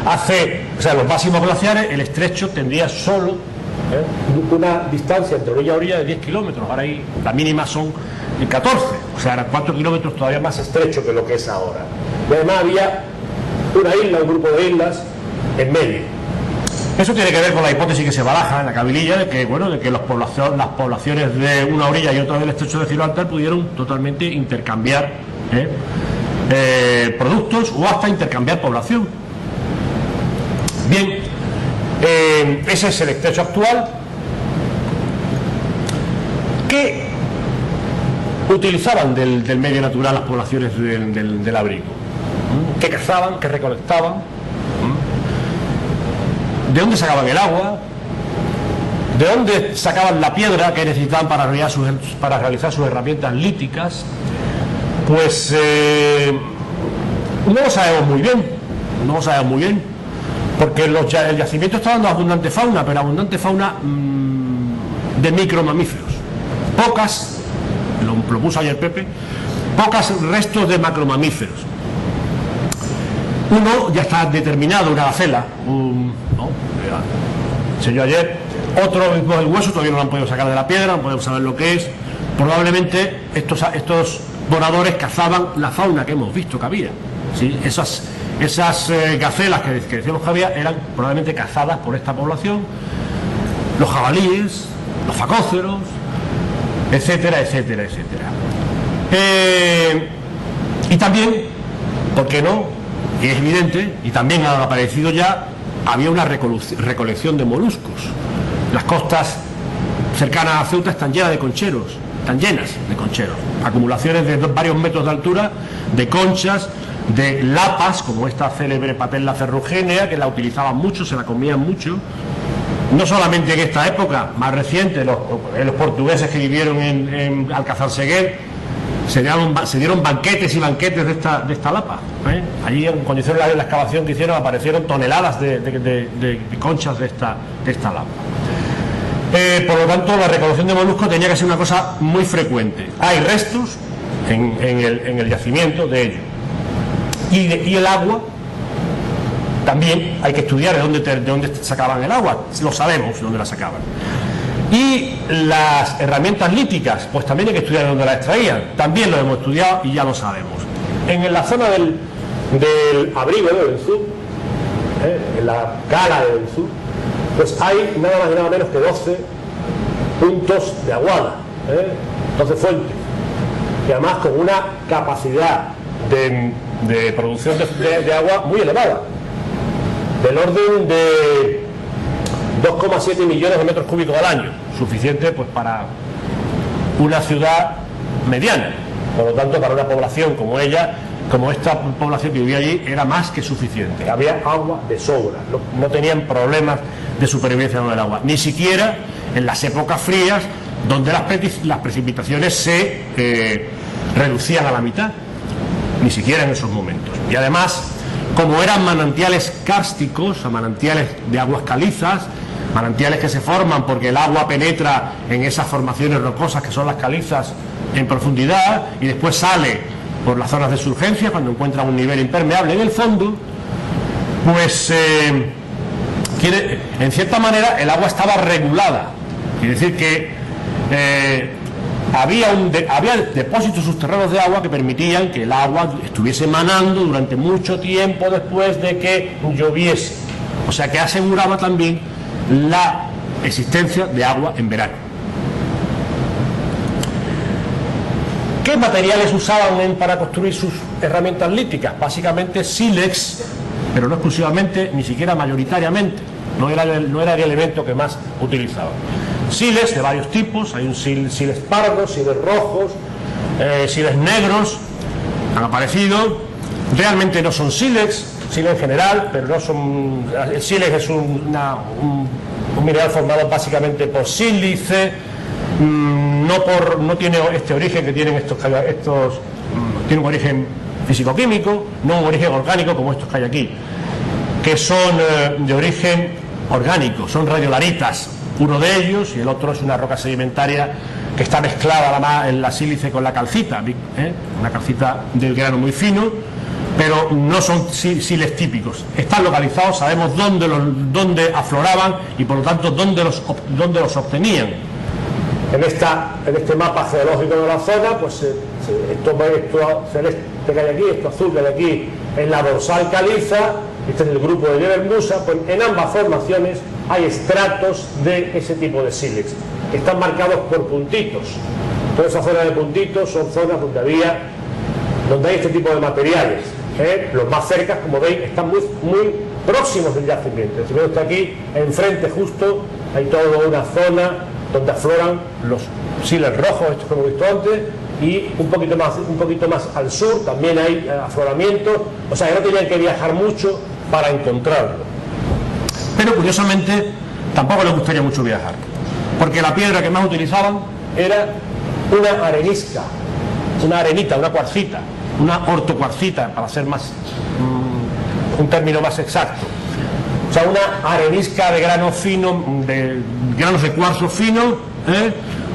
Los máximos glaciares, el estrecho tendría solo una distancia entre orilla a orilla de 10 kilómetros, ahora ahí la mínima son 14, o sea, eran 4 kilómetros todavía más estrecho que lo que es ahora. Y además había una isla, un grupo de islas en medio. Eso tiene que ver con la hipótesis que se baraja en la Cabililla de que las poblaciones de una orilla y otra del estrecho de Gibraltar pudieron totalmente intercambiar productos o hasta intercambiar población. Bien, ese es el estrecho actual. ¿Qué utilizaban del medio natural las poblaciones del abrigo? ¿Qué cazaban? ¿Qué recolectaban? ¿De dónde sacaban el agua? ¿De dónde sacaban la piedra que necesitaban para realizar sus herramientas líticas? Pues no lo sabemos muy bien, porque el yacimiento está dando abundante fauna, pero abundante fauna de micromamíferos. Pocas, lo puso ayer Pepe, pocos restos de macromamíferos. Uno ya está determinado, una gacela, enseñó ayer. Otro, el hueso, todavía no lo han podido sacar de la piedra, no podemos saber lo que es. Probablemente estos voladores cazaban la fauna que hemos visto que había, ¿sí? Esas gacelas que decíamos que había eran probablemente cazadas por esta población, los jabalíes, los facóceros, etcétera, etcétera, etcétera. Y también, ¿por qué no? Y es evidente, y también ha aparecido ya, había una recolección de moluscos. Las costas cercanas a Ceuta están llenas de concheros, acumulaciones de varios metros de altura, de conchas, de lapas, como esta célebre Patella ferruginea, que la utilizaban mucho, se la comían mucho. No solamente en esta época, más reciente, los portugueses que vivieron en Alcázar-Seguer se dieron banquetes y banquetes de esta lapa. Allí, cuando hicieron la excavación que hicieron, aparecieron toneladas de conchas de esta lapa. Por lo tanto, la recolección de moluscos tenía que ser una cosa muy frecuente. Hay restos en el yacimiento de ello. Y el agua, también hay que estudiar de dónde sacaban el agua. Lo sabemos de dónde la sacaban. Y las herramientas líticas, pues también hay que estudiar de dónde las extraían. También lo hemos estudiado y ya lo sabemos. En la zona del abrigo de Benzú, en la cala de Benzú, pues hay nada más y nada menos que 12 puntos de aguada, 12 fuentes, y además con una capacidad de producción de agua muy elevada, del orden de 2,7 millones de metros cúbicos al año, suficiente pues para una ciudad mediana. Por lo tanto, para una población como esta población que vivía allí, era más que suficiente. Había agua de sobra, no tenían problemas de supervivencia con el agua, ni siquiera en las épocas frías, donde las precipitaciones se reducían a la mitad, ni siquiera en esos momentos. Y además, como eran manantiales kársticos, manantiales de aguas calizas, manantiales que se forman porque el agua penetra en esas formaciones rocosas que son las calizas en profundidad y después sale por las zonas de surgencia cuando encuentran un nivel impermeable en el fondo, pues en cierta manera el agua estaba regulada. Quiere decir que había depósitos subterráneos de agua que permitían que el agua estuviese manando durante mucho tiempo después de que lloviese. O sea que aseguraba también la existencia de agua en verano. ¿Qué materiales usaban para construir sus herramientas líticas? Básicamente sílex, pero no exclusivamente, ni siquiera mayoritariamente. No era el elemento que más utilizaban. Sílex de varios tipos, hay un sílex pardo, sílex rojos, sílex negros, han aparecido. Realmente no son sílex en general, pero no son. El sílex es un mineral formado básicamente por sílice, no tiene este origen que tienen estos tiene un origen físico-químico, no un origen orgánico como estos que hay aquí, que son de origen orgánico, son radiolaritas, uno de ellos, y el otro es una roca sedimentaria que está mezclada en la sílice con la calcita, una calcita del grano muy fino, pero no son sílex típicos. Están localizados, sabemos dónde afloraban y por lo tanto dónde los obtenían. En este mapa geológico de la zona, pues esto celeste que hay aquí, esto azul que hay aquí, es la dorsal caliza, este es el grupo de Jebel Musa. Pues en ambas formaciones hay estratos de ese tipo de sílex, que están marcados por puntitos. Toda esa zona de puntitos son zonas donde hay este tipo de materiales. Los más cercas, como veis, están muy próximos del yacimiento. Si veo está aquí, enfrente justo, hay toda una zona donde afloran los sílex rojos, estos que hemos visto antes, y un poquito más al sur también hay afloramientos, o sea que no tenían que viajar mucho para encontrarlo. Pero pero curiosamente tampoco les gustaría mucho viajar, porque la piedra que más utilizaban era una arenisca, una arenita, una cuarcita, una ortocuarcita, para ser más un término más exacto. O sea, una arenisca de grano fino, de granos de cuarzo fino,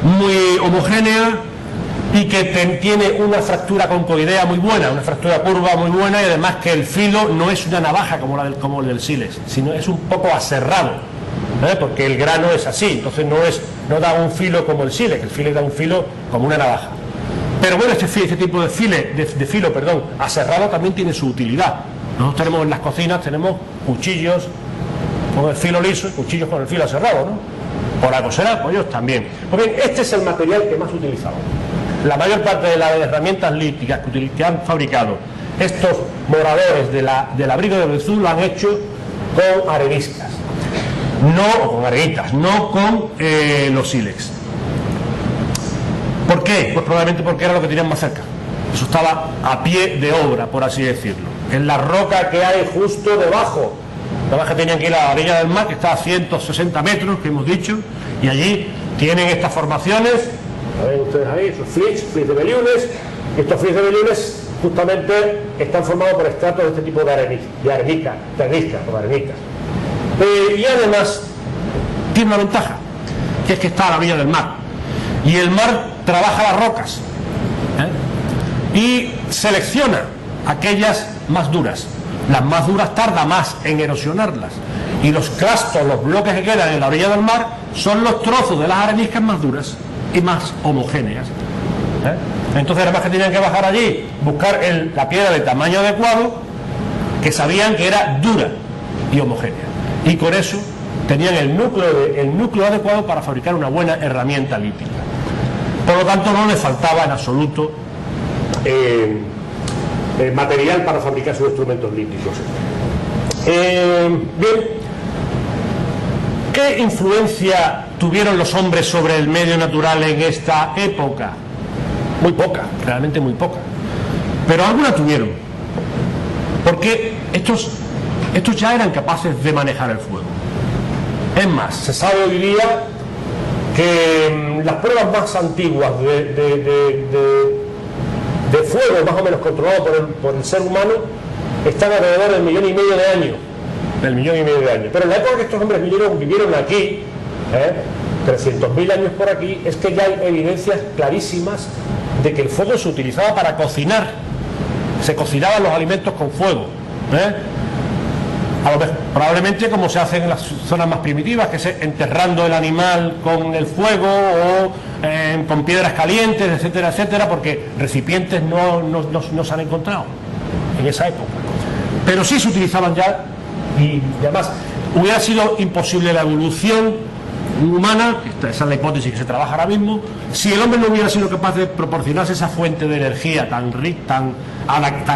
muy homogénea, y que tiene una fractura concoidea muy buena, una fractura curva muy buena, y además que el filo no es una navaja como el del sílex, sino es un poco aserrado, porque el grano es así, entonces no da un filo como el sílex da un filo como una navaja. Pero bueno, este tipo de filo aserrado también tiene su utilidad. Nosotros tenemos en las cocinas, tenemos cuchillos con el filo liso y cuchillos con el filo aserrado, ¿no? Por algo será, pues ellos también. Pues bien, este es el material que más utilizamos. La mayor parte de las herramientas líticas que han fabricado estos moradores del abrigo de Belzú lo han hecho con areniscas, no con arenitas, no con los sílex. ¿Por qué? Pues probablemente porque era lo que tenían más cerca. Eso estaba a pie de obra, por así decirlo, en la roca que hay justo debajo. Nada más que tenían que ir a la orilla del mar, que está a 160 metros, que hemos dicho, y allí tienen estas formaciones. Ven ustedes ahí, esos flits de Beliunes. Estos flits de Beliunes justamente están formados por estratos de este tipo de arenicas. Y además tiene una ventaja, que es que está a la orilla del mar, y el mar trabaja las rocas, y selecciona aquellas más duras. Las más duras tarda más en erosionarlas, y los clastos, los bloques que quedan en la orilla del mar, son los trozos de las areniscas más duras y más homogéneas. Entonces, además que tenían que bajar allí, buscar la piedra de tamaño adecuado, que sabían que era dura y homogénea, y con eso tenían el núcleo adecuado para fabricar una buena herramienta lítica. Por lo tanto, no les faltaba en absoluto material para fabricar sus instrumentos líticos. Bien, ¿qué influencia tuvieron los hombres sobre el medio natural en esta época? Muy poca, realmente muy poca, pero alguna tuvieron, porque estos ya eran capaces de manejar el fuego. Es más, se sabe hoy día que las pruebas más antiguas de fuego más o menos controlado por el ser humano están alrededor del 1,5 millones de años, pero en la época que estos hombres vivieron aquí, 300.000 años por aquí, es que ya hay evidencias clarísimas de que el fuego se utilizaba para cocinar, se cocinaban los alimentos con fuego, probablemente como se hace en las zonas más primitivas, que es enterrando el animal con el fuego o con piedras calientes, etcétera, etcétera, porque recipientes no se han encontrado en esa época. Pero sí se utilizaban ya, y además hubiera sido imposible la evolución humana, esa es la hipótesis que se trabaja ahora mismo, si el hombre no hubiera sido capaz de proporcionarse esa fuente de energía tan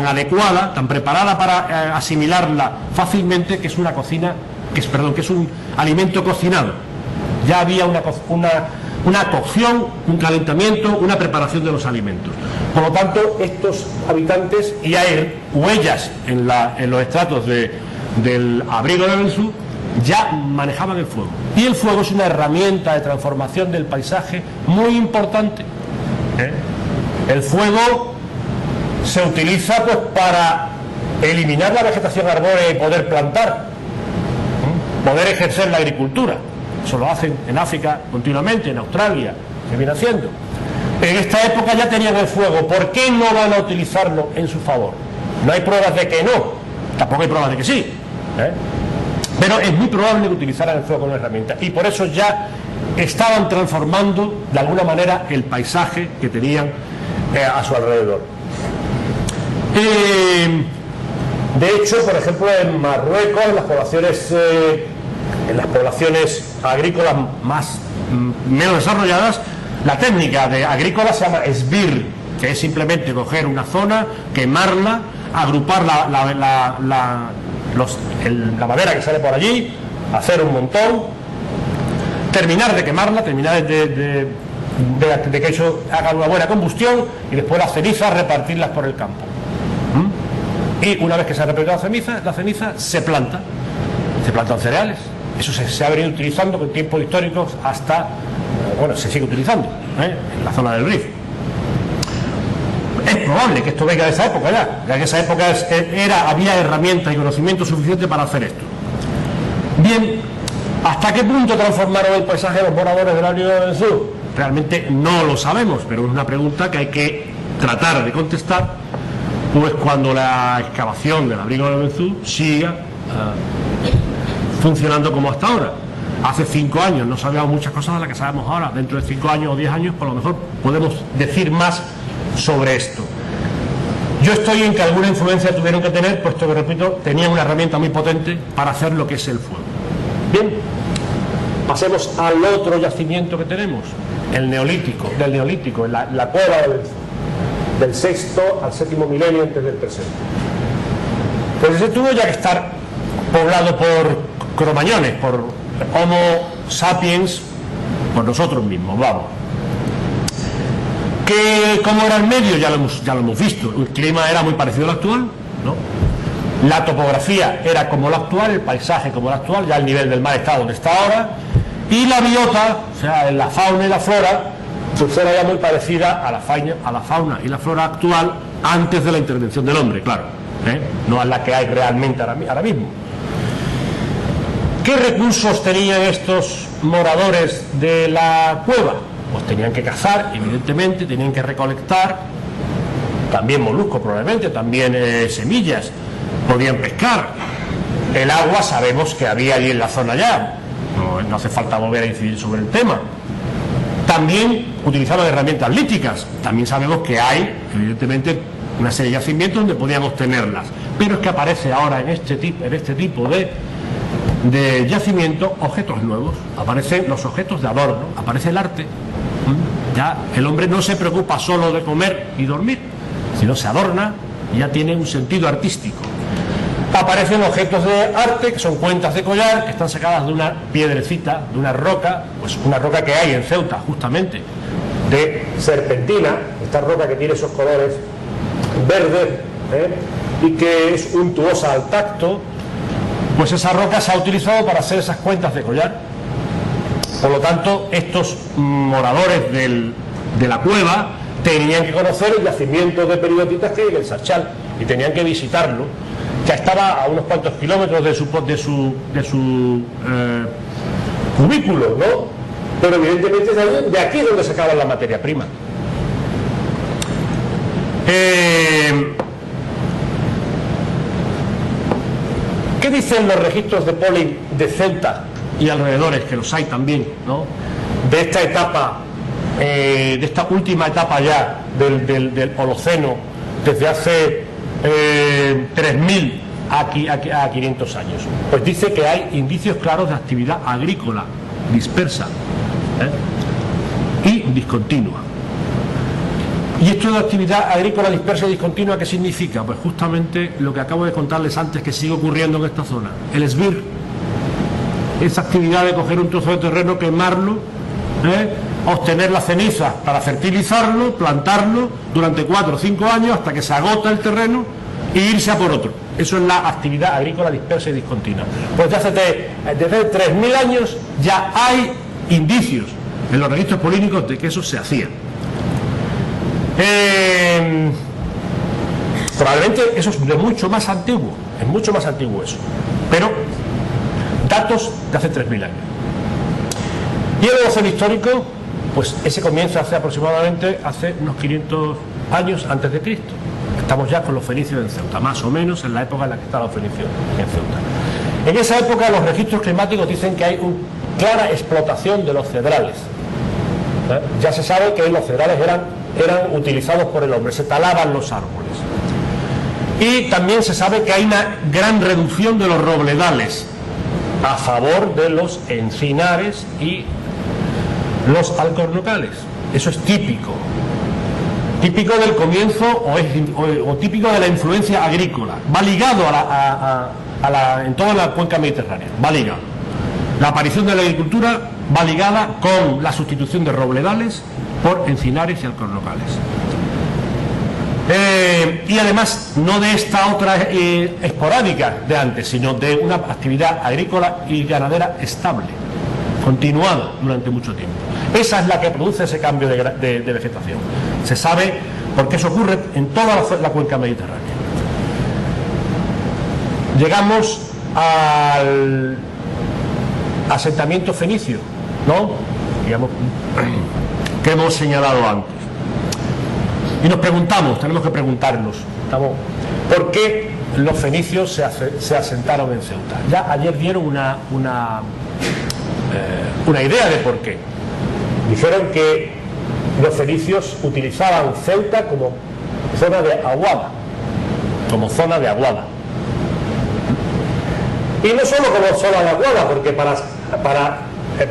adecuada, tan preparada para asimilarla fácilmente, que es una cocina, que es un alimento cocinado. Ya había una cocción, un calentamiento, una preparación de los alimentos. Por lo tanto, estos habitantes, y hay huellas en los estratos del abrigo de Belzú, ya manejaban el fuego. Y el fuego es una herramienta de transformación del paisaje muy importante. El fuego se utiliza pues para eliminar la vegetación arbórea y poder plantar, poder ejercer la agricultura. Eso lo hacen en África continuamente, en Australia se viene haciendo. En esta época ya tenían el fuego. ¿Por qué no van a utilizarlo en su favor? No hay pruebas de que no, tampoco hay pruebas de que sí, pero es muy probable que utilizaran el fuego como herramienta, y por eso ya estaban transformando de alguna manera el paisaje que tenían a su alrededor. De hecho, por ejemplo, en Marruecos, en las poblaciones agrícolas menos desarrolladas, la técnica agrícola se llama esbir, que es simplemente coger una zona, quemarla, agrupar la madera que sale por allí, hacer un montón, terminar de quemarla, terminar de que eso haga una buena combustión, y después las cenizas repartirlas por el campo. Y una vez que se ha repartido la ceniza se plantan cereales, Eso se ha venido utilizando con tiempos históricos hasta, bueno, se sigue utilizando en la zona del Rif. Es probable que esto venga de esa época ya en esa época había herramientas y conocimiento suficiente para hacer esto. Bien, ¿hasta qué punto transformaron el paisaje los moradores del Abrigo del Benzú? Realmente no lo sabemos, pero es una pregunta que hay que tratar de contestar, pues cuando la excavación del Abrigo del Benzú siga funcionando como hasta ahora. Hace 5 años no sabíamos muchas cosas de las que sabemos ahora. Dentro de 5 años o 10 años, por lo mejor podemos decir más sobre esto. Yo estoy en que alguna influencia tuvieron que tener, puesto que, repito, tenían una herramienta muy potente para hacer lo que es el fuego. Bien, pasemos al otro yacimiento que tenemos, del Neolítico, en la cueva del sexto al séptimo milenio antes del presente. Pues ese tuvo ya que estar poblado por cromañones, por Homo sapiens, por nosotros mismos, vamos. ¿Cómo era el medio? Ya lo hemos visto. El clima era muy parecido al actual, ¿no? La topografía era como la actual, el paisaje como el actual, ya el nivel del mar está donde está ahora, y la biota, o sea, la fauna y la flora, pues era ya muy parecida a la fauna y la flora actual antes de la intervención del hombre, claro, no a la que hay realmente ahora mismo. ¿Qué recursos tenían estos moradores de la cueva? Pues tenían que cazar, evidentemente, tenían que recolectar, también moluscos probablemente, también semillas, podían pescar. El agua sabemos que había allí en la zona ya, no hace falta volver a incidir sobre el tema. También utilizaban herramientas líticas, también sabemos que hay, evidentemente, una serie de yacimientos donde podíamos tenerlas, pero es que aparece ahora en este tipo de yacimientos objetos nuevos, aparecen los objetos de adorno, aparece el arte. Ya el hombre no se preocupa solo de comer y dormir, sino se adorna y ya tiene un sentido artístico. Aparecen objetos de arte que son cuentas de collar que están sacadas de una piedrecita, de una roca, pues una roca que hay en Ceuta justamente, de serpentina, esta roca que tiene esos colores verdes y que es untuosa al tacto. Pues esa roca se ha utilizado para hacer esas cuentas de collar. Por lo tanto, estos moradores de la cueva tenían que conocer el yacimiento de peridotitas que hay en el Sarchal y tenían que visitarlo. Ya estaba a unos cuantos kilómetros de su cubículo, ¿no? Pero evidentemente es de aquí donde sacaban la materia prima. ¿Qué dicen los registros de Poli de Ceuta y alrededores, que los hay también, ¿no? De esta etapa, de esta última etapa ya del Holoceno, desde hace 3.000 a 500 años? Pues dice que hay indicios claros de actividad agrícola dispersa y discontinua. ¿Y esto de actividad agrícola dispersa y discontinua qué significa? Pues justamente lo que acabo de contarles antes que sigue ocurriendo en esta zona. El esbir, esa actividad de coger un trozo de terreno, quemarlo, obtener la ceniza para fertilizarlo, plantarlo durante 4 o 5 años hasta que se agota el terreno e irse a por otro. Eso es la actividad agrícola dispersa y discontinua. Pues desde 3.000 años ya hay indicios en los registros políticos de que eso se hacía. Probablemente eso es de mucho más antiguo, es mucho más antiguo eso, pero datos de hace 3.000 años. Y el Holoceno histórico, pues ese comienza aproximadamente hace unos 500 años antes de Cristo. Estamos ya con los fenicios en Ceuta, más o menos en la época en la que están los fenicios en Ceuta. En esa época los registros climáticos dicen que hay una clara explotación de los cedrales. Ya se sabe que los cedrales eran utilizados por el hombre, se talaban los árboles. Y también se sabe que hay una gran reducción de los robledales a favor de los encinares y los alcornocales. Eso es típico del comienzo o típico de la influencia agrícola. Va ligado en toda la cuenca mediterránea, va ligado. La aparición de la agricultura va ligada con la sustitución de robledales por encinares y alcornocales. Y además no de esta otra esporádica de antes, sino de una actividad agrícola y ganadera estable, continuada durante mucho tiempo. Esa es la que produce ese cambio de vegetación. Se sabe por qué eso ocurre en toda la cuenca mediterránea. Llegamos al asentamiento fenicio, ¿no? Digamos, que hemos señalado antes. Y nos preguntamos, tenemos que preguntarnos, ¿por qué los fenicios se asentaron en Ceuta? Ya ayer dieron una idea de por qué. Dijeron que los fenicios utilizaban Ceuta como zona de aguada, Y no solo como zona de aguada, porque para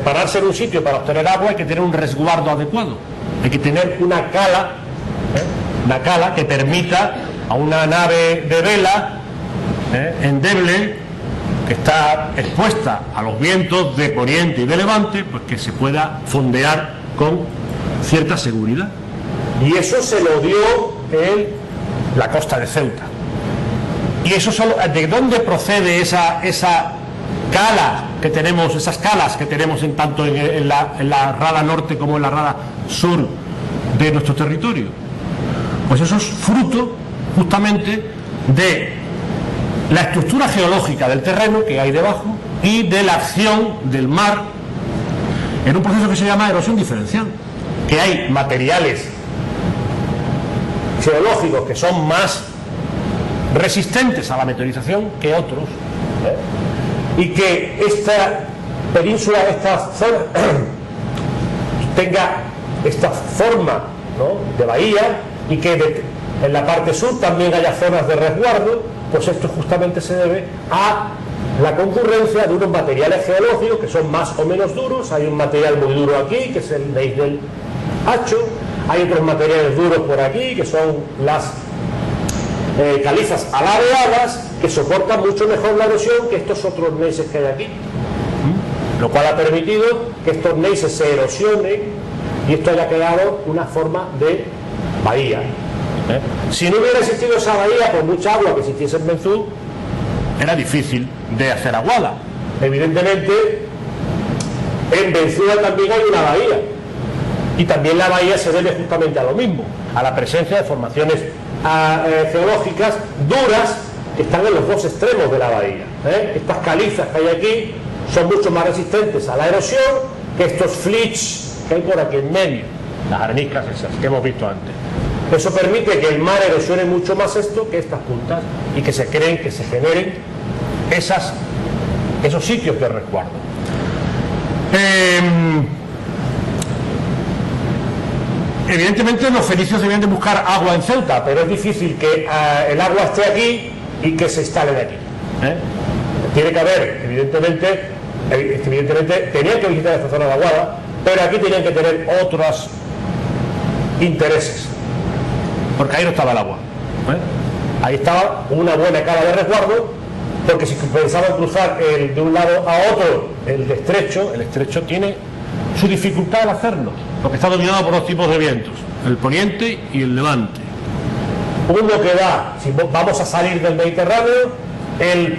pararse en un sitio para obtener agua hay que tener un resguardo adecuado, hay que tener una cala que permita a una nave de vela endeble, que está expuesta a los vientos de poniente y de levante, pues que se pueda fondear con cierta seguridad. Y eso se lo dio la costa de Ceuta. Y eso solo, ¿de dónde procede esa cala que tenemos, esas calas que tenemos tanto en la rada norte como en la rada sur de nuestro territorio? Pues eso es fruto justamente de la estructura geológica del terreno que hay debajo y de la acción del mar en un proceso que se llama erosión diferencial, que hay materiales geológicos que son más resistentes a la meteorización que otros, y que esta península, esta zona tenga esta forma, ¿no?, de bahía, y que en la parte sur también haya zonas de resguardo. Pues esto justamente se debe a la concurrencia de unos materiales geológicos que son más o menos duros. Hay un material muy duro aquí, que es el gneiss del Hacho. Hay otros materiales duros por aquí, que son las calizas alabeadas, que soportan mucho mejor la erosión que estos otros gneisses que hay aquí, lo cual ha permitido que estos gneisses se erosionen y esto haya quedado una forma de bahía. Si no hubiera existido esa bahía, por mucha agua que existiese en Benzú, era difícil de hacer aguada. Evidentemente, en Benzú también hay una bahía, y también la bahía se debe justamente a lo mismo, a la presencia de formaciones geológicas duras que están en los dos extremos de la bahía. Estas calizas que hay aquí son mucho más resistentes a la erosión que estos flits que hay por aquí en medio, las areniscas esas que hemos visto antes. Eso permite que el mar erosione mucho más esto que estas puntas, y que se generen esos sitios de resguardo. Evidentemente los fenicios debían de buscar agua en Ceuta, pero es difícil que el agua esté aquí y que se instale de aquí. Tiene que haber, evidentemente tenían que visitar esta zona de aguada, pero aquí tenían que tener otros intereses, porque ahí no estaba el agua. Ahí estaba una buena cala de resguardo, porque si pensaban cruzar de un lado a otro el estrecho tiene su dificultad al hacerlo, porque está dominado por dos tipos de vientos, el poniente y el levante. Uno que da, si vamos a salir del Mediterráneo, el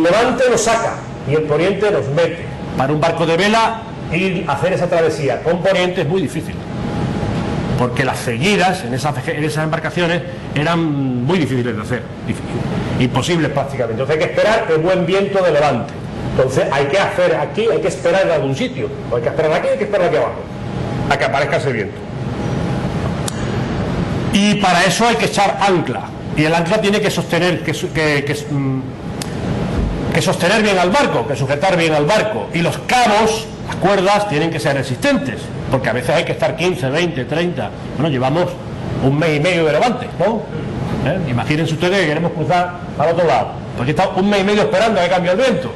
levante nos saca y el poniente nos mete. Para un barco de vela ir a hacer esa travesía con poniente es muy difícil, porque las seguidas en esas embarcaciones eran muy difíciles de hacer, imposibles prácticamente. Entonces hay que esperar el buen viento de levante. Entonces hay que hacer aquí, hay que esperar en algún sitio, o hay que esperar aquí, hay que esperar aquí abajo, a que aparezca ese viento. Y para eso hay que echar ancla, y el ancla tiene que sostener, que sostener bien al barco, que sujetar bien al barco, y los cabos, las cuerdas, tienen que ser resistentes, porque a veces hay que estar 15, 20, 30, bueno, llevamos un mes y medio de levante, ¿no? Imagínense ustedes que queremos cruzar al otro lado, porque está un mes y medio esperando a que cambie el viento.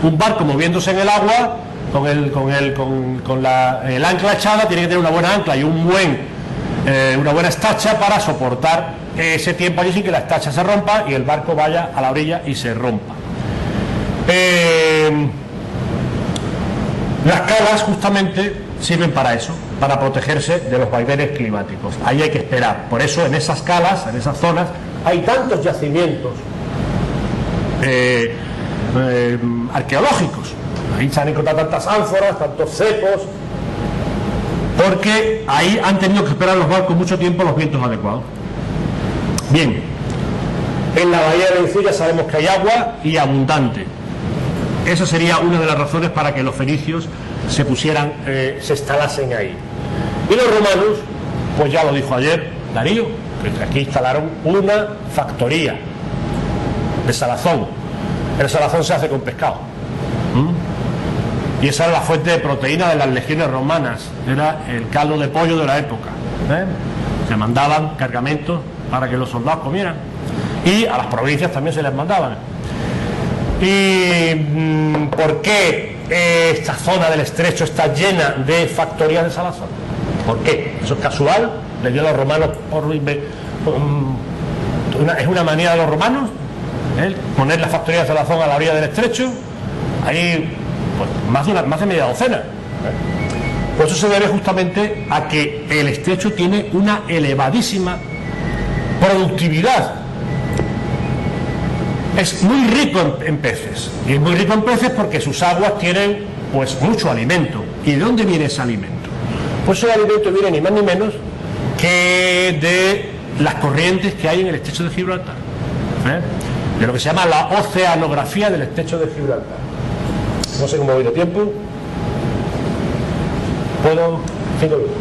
Un barco moviéndose en el agua con el ancla echada tiene que tener una buena ancla y una buena estacha para soportar ese tiempo allí sin que la estacha se rompa y el barco vaya a la orilla y se rompa. Las calas justamente sirven para eso, para protegerse de los vaivenes climáticos. Ahí hay que esperar. Por eso en esas calas, en esas zonas, hay tantos yacimientos arqueológicos. Ahí se han encontrado tantas ánforas, tantos cepos, porque ahí han tenido que esperar los barcos mucho tiempo los vientos adecuados. Bien, en la bahía de Lencilla sabemos que hay agua y abundante. Esa sería una de las razones para que los fenicios se instalasen ahí. Y los romanos, pues ya lo dijo ayer Darío, que aquí instalaron una factoría de salazón. El salazón se hace con pescado. Y esa era la fuente de proteína de las legiones romanas, era el caldo de pollo de la época. Se mandaban cargamentos para que los soldados comieran, y a las provincias también se les mandaban. ¿Y por qué esta zona del estrecho está llena de factorías de salazón? ¿Por qué? ¿Eso es casual? ¿Le dio a los romanos es una manía de los romanos poner las factorías de salazón a la orilla del estrecho? Ahí pues, más de media docena. Por eso se debe justamente a que el estrecho tiene una elevadísima productividad. Es muy rico en peces, y es muy rico en peces porque sus aguas tienen pues mucho alimento. ¿Y de dónde viene ese alimento? Pues ese alimento viene ni más ni menos que de las corrientes que hay en el estrecho de Gibraltar, de lo que se llama la oceanografía del estrecho de Gibraltar. No sé cómo voy de tiempo. ¿Puedo? 5 minutos.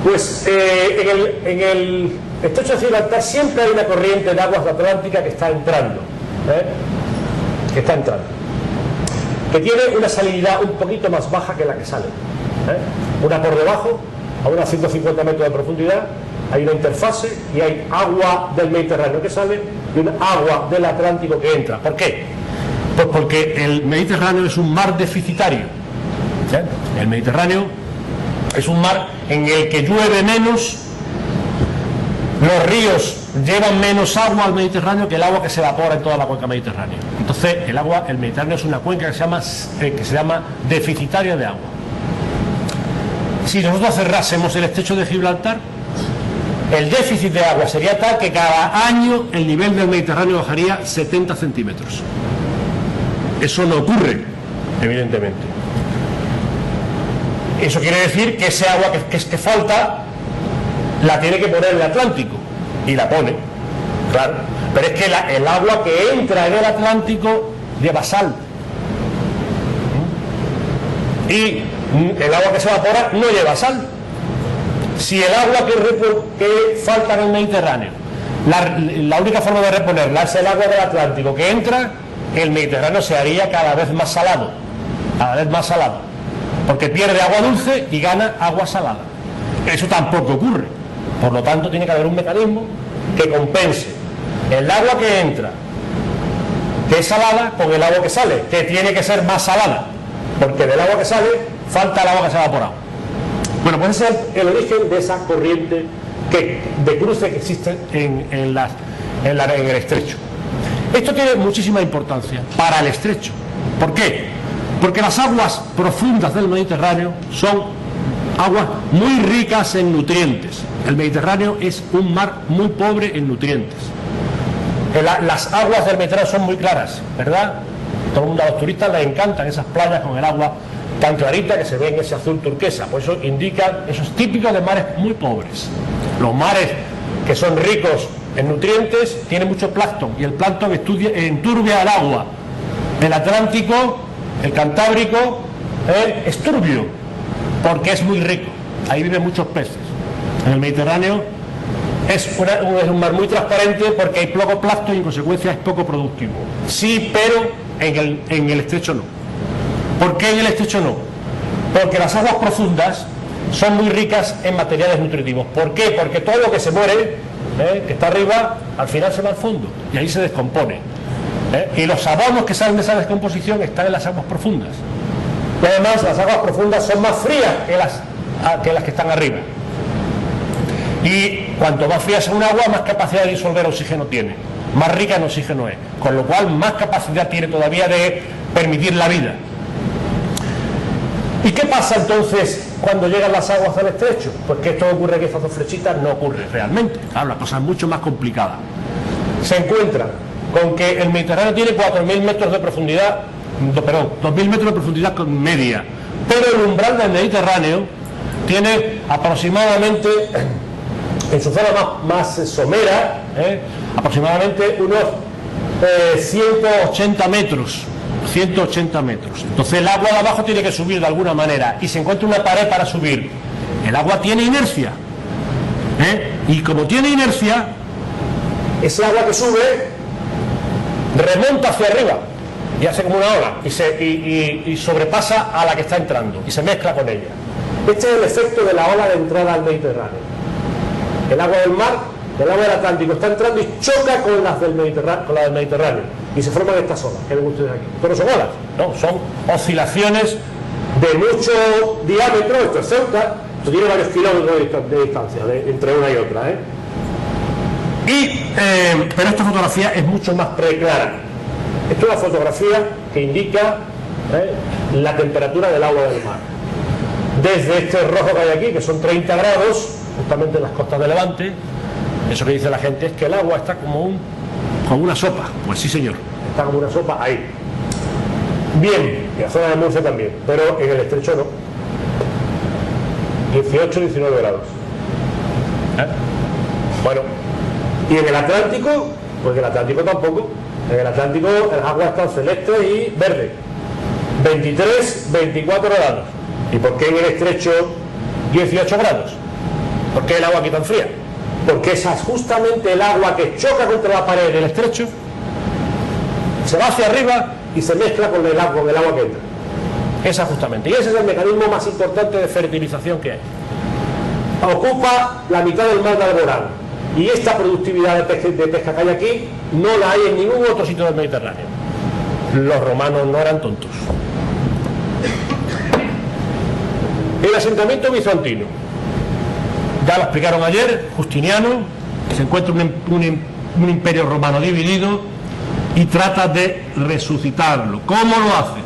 Pues en el estrecho de Gibraltar siempre hay una corriente de aguas atlánticas que está entrando. Que tiene una salinidad un poquito más baja que la que sale. Una por debajo, a unos 150 metros de profundidad, hay una interfase y hay agua del Mediterráneo que sale y un agua del Atlántico que entra. ¿Por qué? Pues porque el Mediterráneo es un mar deficitario. El Mediterráneo es un mar en el que llueve menos, los ríos llevan menos agua al Mediterráneo que el agua que se evapora en toda la cuenca mediterránea. Entonces el Mediterráneo es una cuenca que se llama deficitaria de agua. Si nosotros cerrásemos el estrecho de Gibraltar, el déficit de agua sería tal que cada año el nivel del Mediterráneo bajaría 70 centímetros. Eso no ocurre, evidentemente. Eso quiere decir que ese agua que falta la tiene que poner el Atlántico, y la pone, claro. Pero es que el agua que entra en el Atlántico lleva sal, y el agua que se evapora no lleva sal. Si el agua que falta en el Mediterráneo, la única forma de reponerla es el agua del Atlántico que entra, el Mediterráneo se haría cada vez más salado, porque pierde agua dulce y gana agua salada. Eso tampoco ocurre. Por lo tanto, tiene que haber un mecanismo que compense el agua que entra, que es salada, con el agua que sale, que tiene que ser más salada, porque del agua que sale falta el agua que se ha evaporado. Bueno, pues ese es el origen de esa corriente de cruce que existe en el estrecho. Esto tiene muchísima importancia para el estrecho. ¿Por qué? Porque las aguas profundas del Mediterráneo son aguas muy ricas en nutrientes. El Mediterráneo es un mar muy pobre en nutrientes. Las aguas del Mediterráneo son muy claras, ¿verdad? Todo el mundo, a los turistas les encantan esas playas con el agua tan clarita que se ve en ese azul turquesa. Por eso indican, eso es típico de mares muy pobres. Los mares que son ricos en nutrientes tienen mucho plancton, y el plancton enturbia el agua. El Atlántico, el Cantábrico, es turbio porque es muy rico, ahí viven muchos peces. En el Mediterráneo es un mar muy transparente porque hay poco plancton y en consecuencia es poco productivo. Sí, pero en el estrecho no. ¿Por qué en el estrecho no? Porque las aguas profundas son muy ricas en materiales nutritivos. ¿Por qué? Porque todo lo que se muere, que está arriba, al final se va al fondo y ahí se descompone. Y los abonos que salen de esa descomposición están en las aguas profundas. Y además las aguas profundas son más frías que las que están arriba. Y cuanto más fría es un agua, más capacidad de disolver oxígeno tiene, más rica en oxígeno es, con lo cual más capacidad tiene todavía de permitir la vida. ¿Y qué pasa entonces cuando llegan las aguas al estrecho? Pues que esto ocurre, que estas dos flechitas no ocurre realmente. Claro, la cosa es mucho más complicada. Se encuentra con que el Mediterráneo tiene 4.000 metros de profundidad, perdón, 2.000 metros de profundidad media, pero el umbral del Mediterráneo tiene aproximadamente, en su zona más somera, aproximadamente unos 180 metros. 180 metros. Entonces el agua de abajo tiene que subir de alguna manera y se encuentra una pared para subir. El agua tiene inercia. Y como tiene inercia, ese agua que sube remonta hacia arriba y hace como una ola y sobrepasa a la que está entrando y se mezcla con ella. Este es el efecto de la ola de entrada al Mediterráneo. El agua del mar, el agua del Atlántico está entrando y choca con las del Mediterráneo y se forman estas olas que ven ustedes aquí. Pero no son olas, no, son oscilaciones de mucho diámetro. Esto es Ceuta, esto tiene varios kilómetros de distancia entre una y otra, pero esta fotografía es mucho más preclara. Esto es una fotografía que indica la temperatura del agua del mar. Desde este rojo que hay aquí, que son 30 grados, justamente en las costas de Levante, eso que dice la gente es que el agua está como una sopa. Pues sí, señor, está como una sopa ahí. Bien, y la zona de Murcia también, pero en el estrecho no. 18, 19 grados. Bueno, y en el Atlántico, pues en el Atlántico tampoco. En el Atlántico el agua está celeste y verde. 23, 24 grados. ¿Y por qué en el estrecho 18 grados? ¿Por qué el agua aquí tan fría? Porque esa es justamente el agua que choca contra la pared del estrecho, se va hacia arriba y se mezcla con el agua que entra. Esa justamente. Y ese es el mecanismo más importante de fertilización que hay. Ocupa la mitad del mar de Alborán. Y esta productividad de pesca que hay aquí no la hay en ningún otro sitio del Mediterráneo. Los romanos no eran tontos. El asentamiento bizantino. Ya lo explicaron ayer, Justiniano, se encuentra un imperio romano dividido y trata de resucitarlo. ¿Cómo lo hace?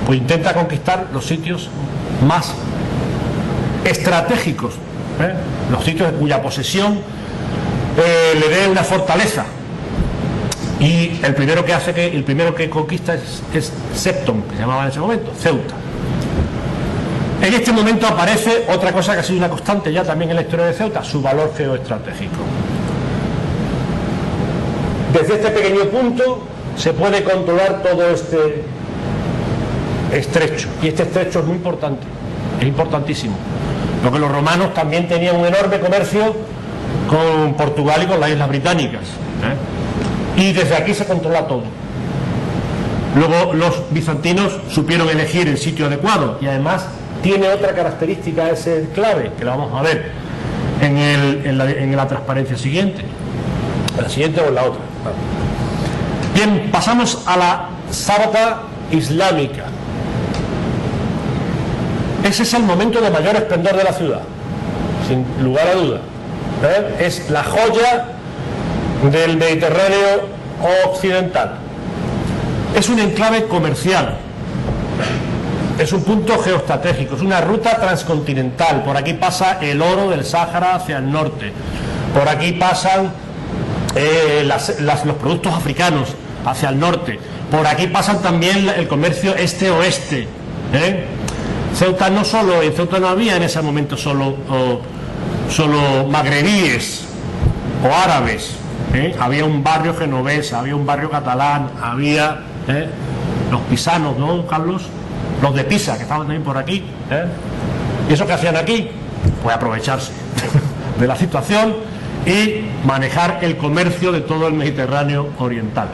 Pues intenta conquistar los sitios más estratégicos, los sitios cuya posesión le dé una fortaleza. Y el primero que conquista es Septon, que se llamaba en ese momento, Ceuta. En este momento aparece otra cosa que ha sido una constante ya también en la historia de Ceuta, su valor geoestratégico. Desde este pequeño punto se puede controlar todo este estrecho, y este estrecho es muy importante, es importantísimo, porque los romanos también tenían un enorme comercio con Portugal y con las Islas Británicas, y desde aquí se controla todo. Luego los bizantinos supieron elegir el sitio adecuado, y además tiene otra característica ese clave, que lo vamos a ver en la transparencia siguiente. ¿En la siguiente o en la otra? Bien, pasamos a la Sabata islámica. Ese es el momento de mayor esplendor de la ciudad, sin lugar a duda. Es la joya del Mediterráneo occidental. Es un enclave comercial. Es un punto geoestratégico, es una ruta transcontinental. Por aquí pasa el oro del Sáhara hacia el norte. Por aquí pasan los productos africanos hacia el norte. Por aquí pasan también el comercio este-oeste. Ceuta en Ceuta no había en ese momento solo magrebíes o árabes. Había un barrio genovés, había un barrio catalán, había los pisanos, ¿no, Carlos? Los de Pisa, que estaban también por aquí. ¿Y eso que hacían aquí? Pues aprovecharse de la situación y manejar el comercio de todo el Mediterráneo occidental.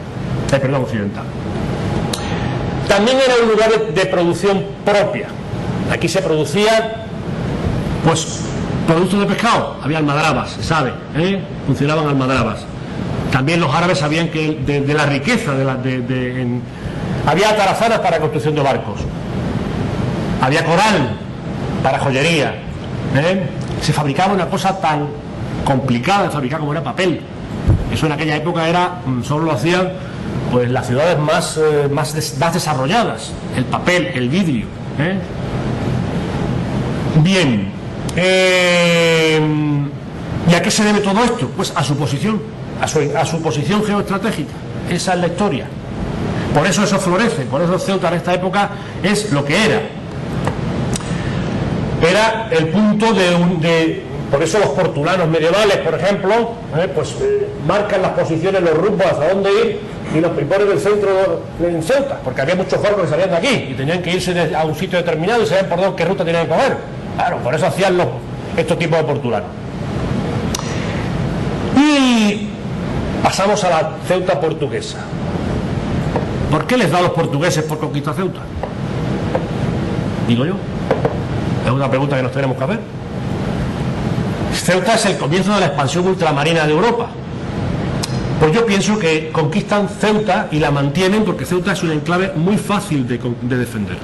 También era un lugar de producción propia. Aquí se producían pues productos de pescado, había almadrabas, se sabe, funcionaban almadrabas. También los árabes sabían que de la riqueza había atarazanas para construcción de barcos, había coral para joyería, se fabricaba una cosa tan complicada de fabricar como era papel. Eso en aquella época solo lo hacían pues las ciudades más desarrolladas, el papel, el vidrio. Bien, ¿y a qué se debe todo esto? Pues a su posición, a su posición geoestratégica. Esa es la historia. Por eso florece, por eso Ceuta en esta época es lo que era. Era el punto por eso los portulanos medievales, por ejemplo, marcan las posiciones, los rumbos, hacia dónde ir, y los ponen el centro en Ceuta, porque había muchos barcos que salían de aquí y tenían que irse a un sitio determinado y sabían por qué ruta tenían que coger. Claro, por eso hacían estos tipos de portulanos. Y pasamos a la Ceuta portuguesa. ¿Por qué les da a los portugueses por conquistar Ceuta? Digo yo. Es una pregunta que nos tenemos que hacer. Ceuta es el comienzo de la expansión ultramarina de Europa. Pues yo pienso que conquistan Ceuta y la mantienen porque Ceuta es un enclave muy fácil de defender.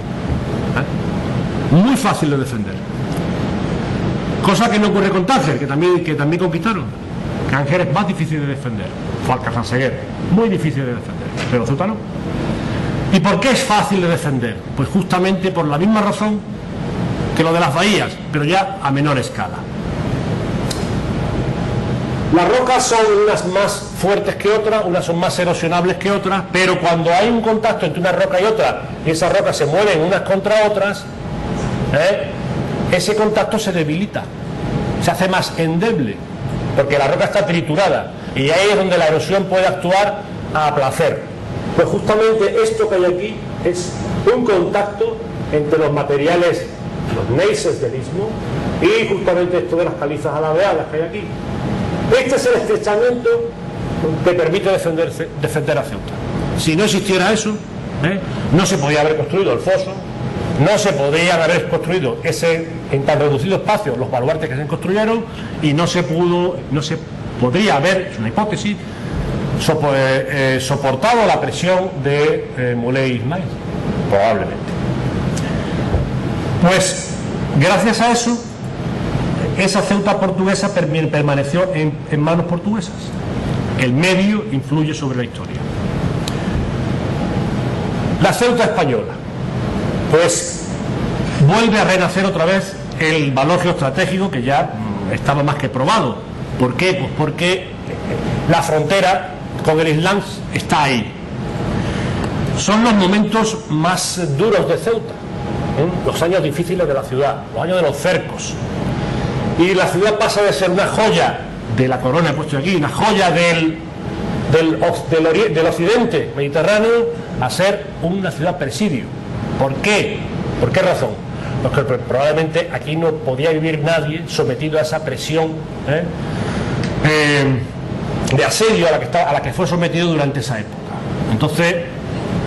Muy fácil de defender. Cosa que no ocurre con Tánger, que también conquistaron. Tánger es más difícil de defender. Alcázar muy difícil de defender. Pero Ceuta no. ¿Y por qué es fácil de defender? Pues justamente por la misma razón que lo de las bahías, pero ya a menor escala. Las rocas son unas más fuertes que otras, unas son más erosionables que otras, pero cuando hay un contacto entre una roca y otra, y esas rocas se mueven unas contra otras, ese contacto se debilita, se hace más endeble, porque la roca está triturada, y ahí es donde la erosión puede actuar a placer. Pues justamente esto que hay aquí es un contacto entre los materiales, los neises del istmo, y justamente esto de las calizas alabeadas que hay aquí. Este es el estrechamiento que permite defender a Ceuta. Si no existiera eso, no se podía haber construido el foso, no se podrían haber construido en tan reducido espacio los baluartes que se construyeron, y no se podría haber, es una hipótesis, soportado la presión de Muley Ismail, probablemente. Pues gracias a eso, esa Ceuta portuguesa permaneció en manos portuguesas. El medio influye sobre la historia. La Ceuta española, pues vuelve a renacer otra vez el valor geoestratégico que ya estaba más que probado. ¿Por qué? Pues porque la frontera con el Islam está ahí. Son los momentos más duros de Ceuta, los años difíciles de la ciudad, los años de los cercos. Y la ciudad pasa de ser una joya de la corona, he puesto aquí, una joya del occidente mediterráneo, a ser una ciudad presidio. ¿Por qué? ¿Por qué razón? Porque probablemente aquí no podía vivir nadie sometido a esa presión de asedio a la que fue sometido durante esa época. Entonces,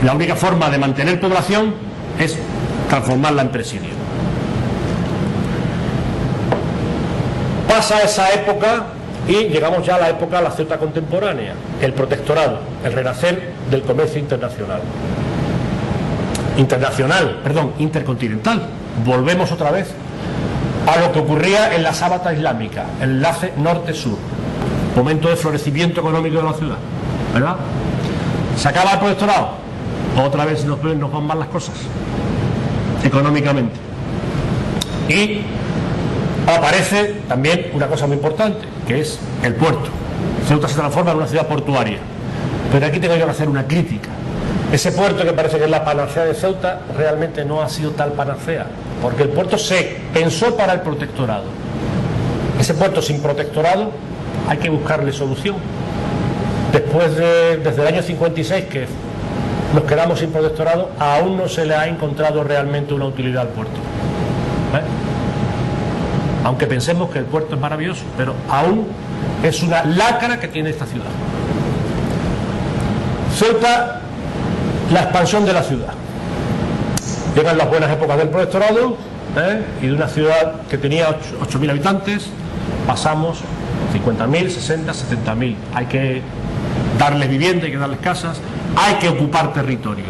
la única forma de mantener población es transformarla en presidio. Pasa esa época y llegamos ya a la época de la Ceuta contemporánea, el protectorado, el renacer del comercio intercontinental. Volvemos otra vez a lo que ocurría en la sábata islámica, el enlace norte-sur, momento de florecimiento económico de la ciudad, ¿verdad? Se acaba el protectorado, otra vez nos van mal las cosas económicamente, y aparece también una cosa muy importante, que es el puerto. Ceuta se transforma en una ciudad portuaria, pero aquí tengo yo que hacer una crítica. Ese puerto, que parece que es la panacea de Ceuta, realmente no ha sido tal panacea, porque el puerto se pensó para el protectorado. Ese puerto sin protectorado hay que buscarle solución. Desde el año 56 que nos quedamos sin protectorado, aún no se le ha encontrado realmente una utilidad al puerto. Aunque pensemos que el puerto es maravilloso, pero aún es una lacra que tiene esta ciudad. Ceuta, la expansión de la ciudad. Llegan las buenas épocas del protectorado, y de una ciudad que tenía 8.000 habitantes, pasamos 50.000, 60, 70.000. Hay que darles vivienda, hay que darles casas, hay que ocupar territorio.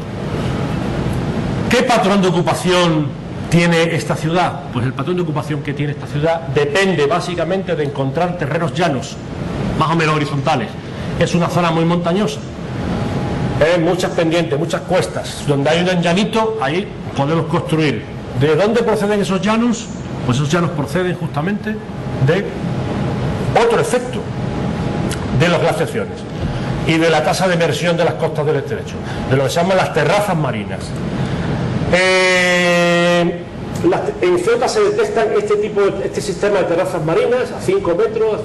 ¿Qué patrón de ocupación tiene esta ciudad? Pues el patrón de ocupación que tiene esta ciudad depende básicamente de encontrar terrenos llanos, más o menos horizontales. Es una zona muy montañosa, muchas pendientes, muchas cuestas. Donde hay un llanito, ahí podemos construir ¿de dónde proceden esos llanos? Pues esos llanos proceden justamente de otro efecto de las glaciaciones y de la tasa de emersión de las costas del estrecho, de lo que se llaman las terrazas marinas. En Ceuta se detectan este sistema de terrazas marinas a 5 metros,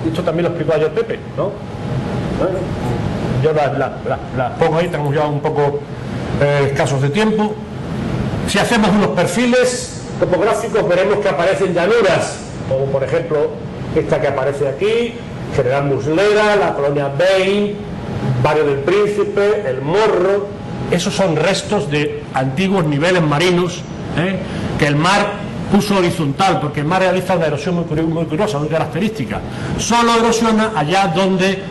esto también lo explicó ayer Pepe, ¿no? Bueno, yo las pongo ahí, estamos ya un poco escasos de tiempo. Si hacemos unos perfiles topográficos veremos que aparecen llanuras, como por ejemplo esta que aparece aquí, General Muslera, la colonia Bain, Barrio del Príncipe, El Morro. Esos son restos de antiguos niveles marinos que el mar puso horizontal, porque el mar realiza una erosión muy curiosa, muy característica. Solo erosiona allá donde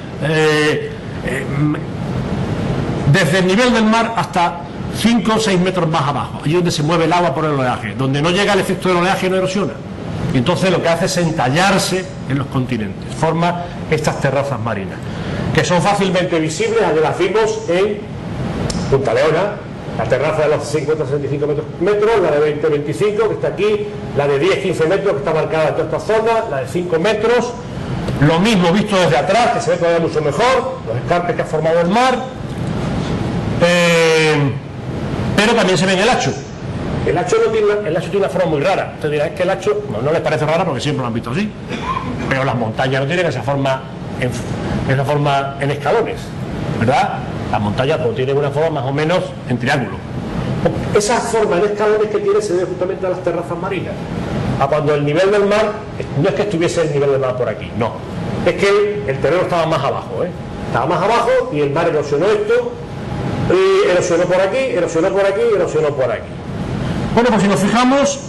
desde el nivel del mar hasta 5 o 6 metros más abajo, allí donde se mueve el agua por el oleaje, donde no llega el efecto del oleaje, no erosiona. Y entonces lo que hace es entallarse en los continentes, forma estas terrazas marinas, que son fácilmente visibles. Allí las vimos en Punta Leona, la terraza de los 50-65 metros, la de 20-25 que está aquí, la de 10-15 metros que está marcada en toda esta zona, la de 5 metros, lo mismo visto desde atrás, que se ve todavía mucho mejor, los escarpes que ha formado el mar, pero también se ve en el Hacho. El Hacho tiene una forma muy rara. Usted dirá, es que el Hacho no les parece rara porque siempre lo han visto así, pero las montañas no tienen esa forma en escalones, ¿verdad? Las montañas pues, tienen una forma más o menos en triángulo. Esa forma en escalones que tiene se debe justamente a las terrazas marinas, a cuando el nivel del mar, no es que estuviese el nivel del mar por aquí, no, es que el terreno estaba más abajo, estaba más abajo y el mar erosionó esto, y erosionó por aquí, erosionó por aquí, erosionó por aquí. Bueno, pues si nos fijamos,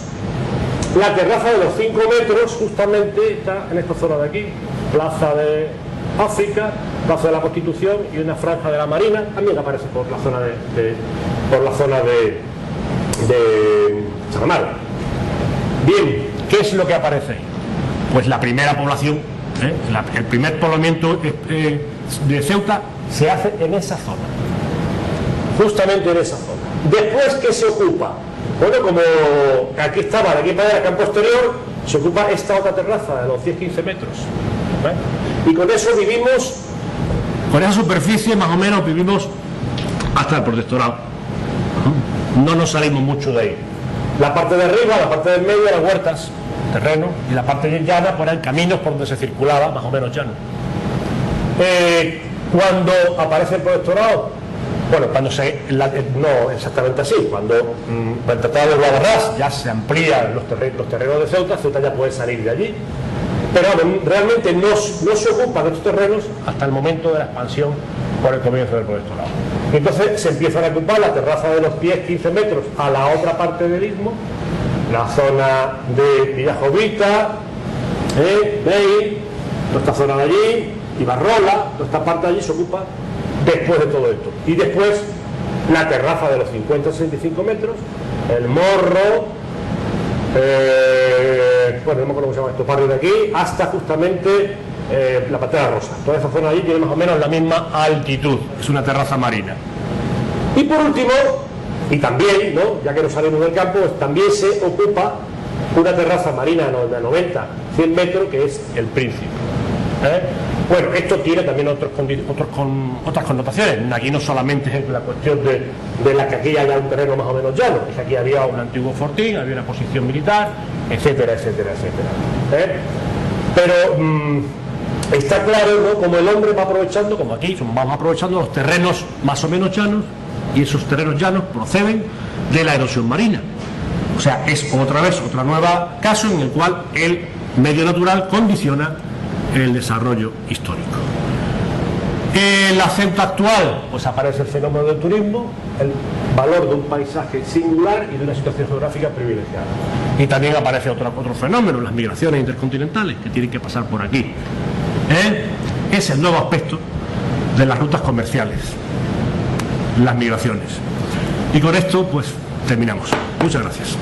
la terraza de los 5 metros justamente está en esta zona de aquí, Plaza de África, Plaza de la Constitución y una franja de la Marina, también aparece por la zona de San Amaro. Bien, ¿qué es lo que aparece ahí? Pues la primera población, el primer poblamiento de Ceuta se hace en esa zona, justamente en esa zona. Después, ¿qué se ocupa? Bueno, como aquí estaba, de aquí para allá, campo exterior, se ocupa esta otra terraza de los 10-15 metros. Y con eso vivimos, con esa superficie más o menos vivimos hasta el protectorado. No nos salimos mucho de ahí. La parte de arriba, la parte del medio, las huertas, terreno, y la parte llana, por ahí caminos por donde se circulaba, más o menos llano. Cuando aparece el protectorado, bueno, no exactamente así, cuando el Tratado de Guadarrás ya se amplían los terrenos de Ceuta, Ceuta ya puede salir de allí, pero realmente no se ocupan de estos terrenos hasta el momento de la expansión por el comienzo del protectorado. Y entonces se empiezan a ocupar la terraza de los pies 15 metros a la otra parte del istmo, la zona de Villajovita, Bey, toda esta zona de allí, Ibarrola, toda esta parte de allí se ocupa después de todo esto. Y después la terraza de los 50-65 metros, el Morro, bueno, no me acuerdo cómo se llama esto, barrio de aquí, hasta justamente la Pantera Rosa. Toda esa zona allí tiene más o menos la misma altitud, es una terraza marina. Y por último, y también, ¿no?, ya que no salimos del campo, pues también se ocupa una terraza marina de 90-100 metros, que es el Príncipe. Bueno, esto tiene también otras connotaciones. Aquí no solamente es la cuestión de la que aquí haya un terreno más o menos llano, es que aquí había un antiguo fortín, había una posición militar, etcétera, etcétera, etcétera. Pero está claro, ¿no?, como el hombre va aprovechando, como aquí vamos aprovechando los terrenos más o menos llanos, y esos terrenos llanos proceden de la erosión marina. O sea, es otra vez otro nuevo caso en el cual el medio natural condiciona el desarrollo histórico. En la Ceuta actual, pues aparece el fenómeno del turismo, el valor de un paisaje singular y de una situación geográfica privilegiada. Y también aparece otro fenómeno, las migraciones intercontinentales, que tienen que pasar por aquí. Es el nuevo aspecto de las rutas comerciales, las migraciones. Y con esto, pues, terminamos. Muchas gracias.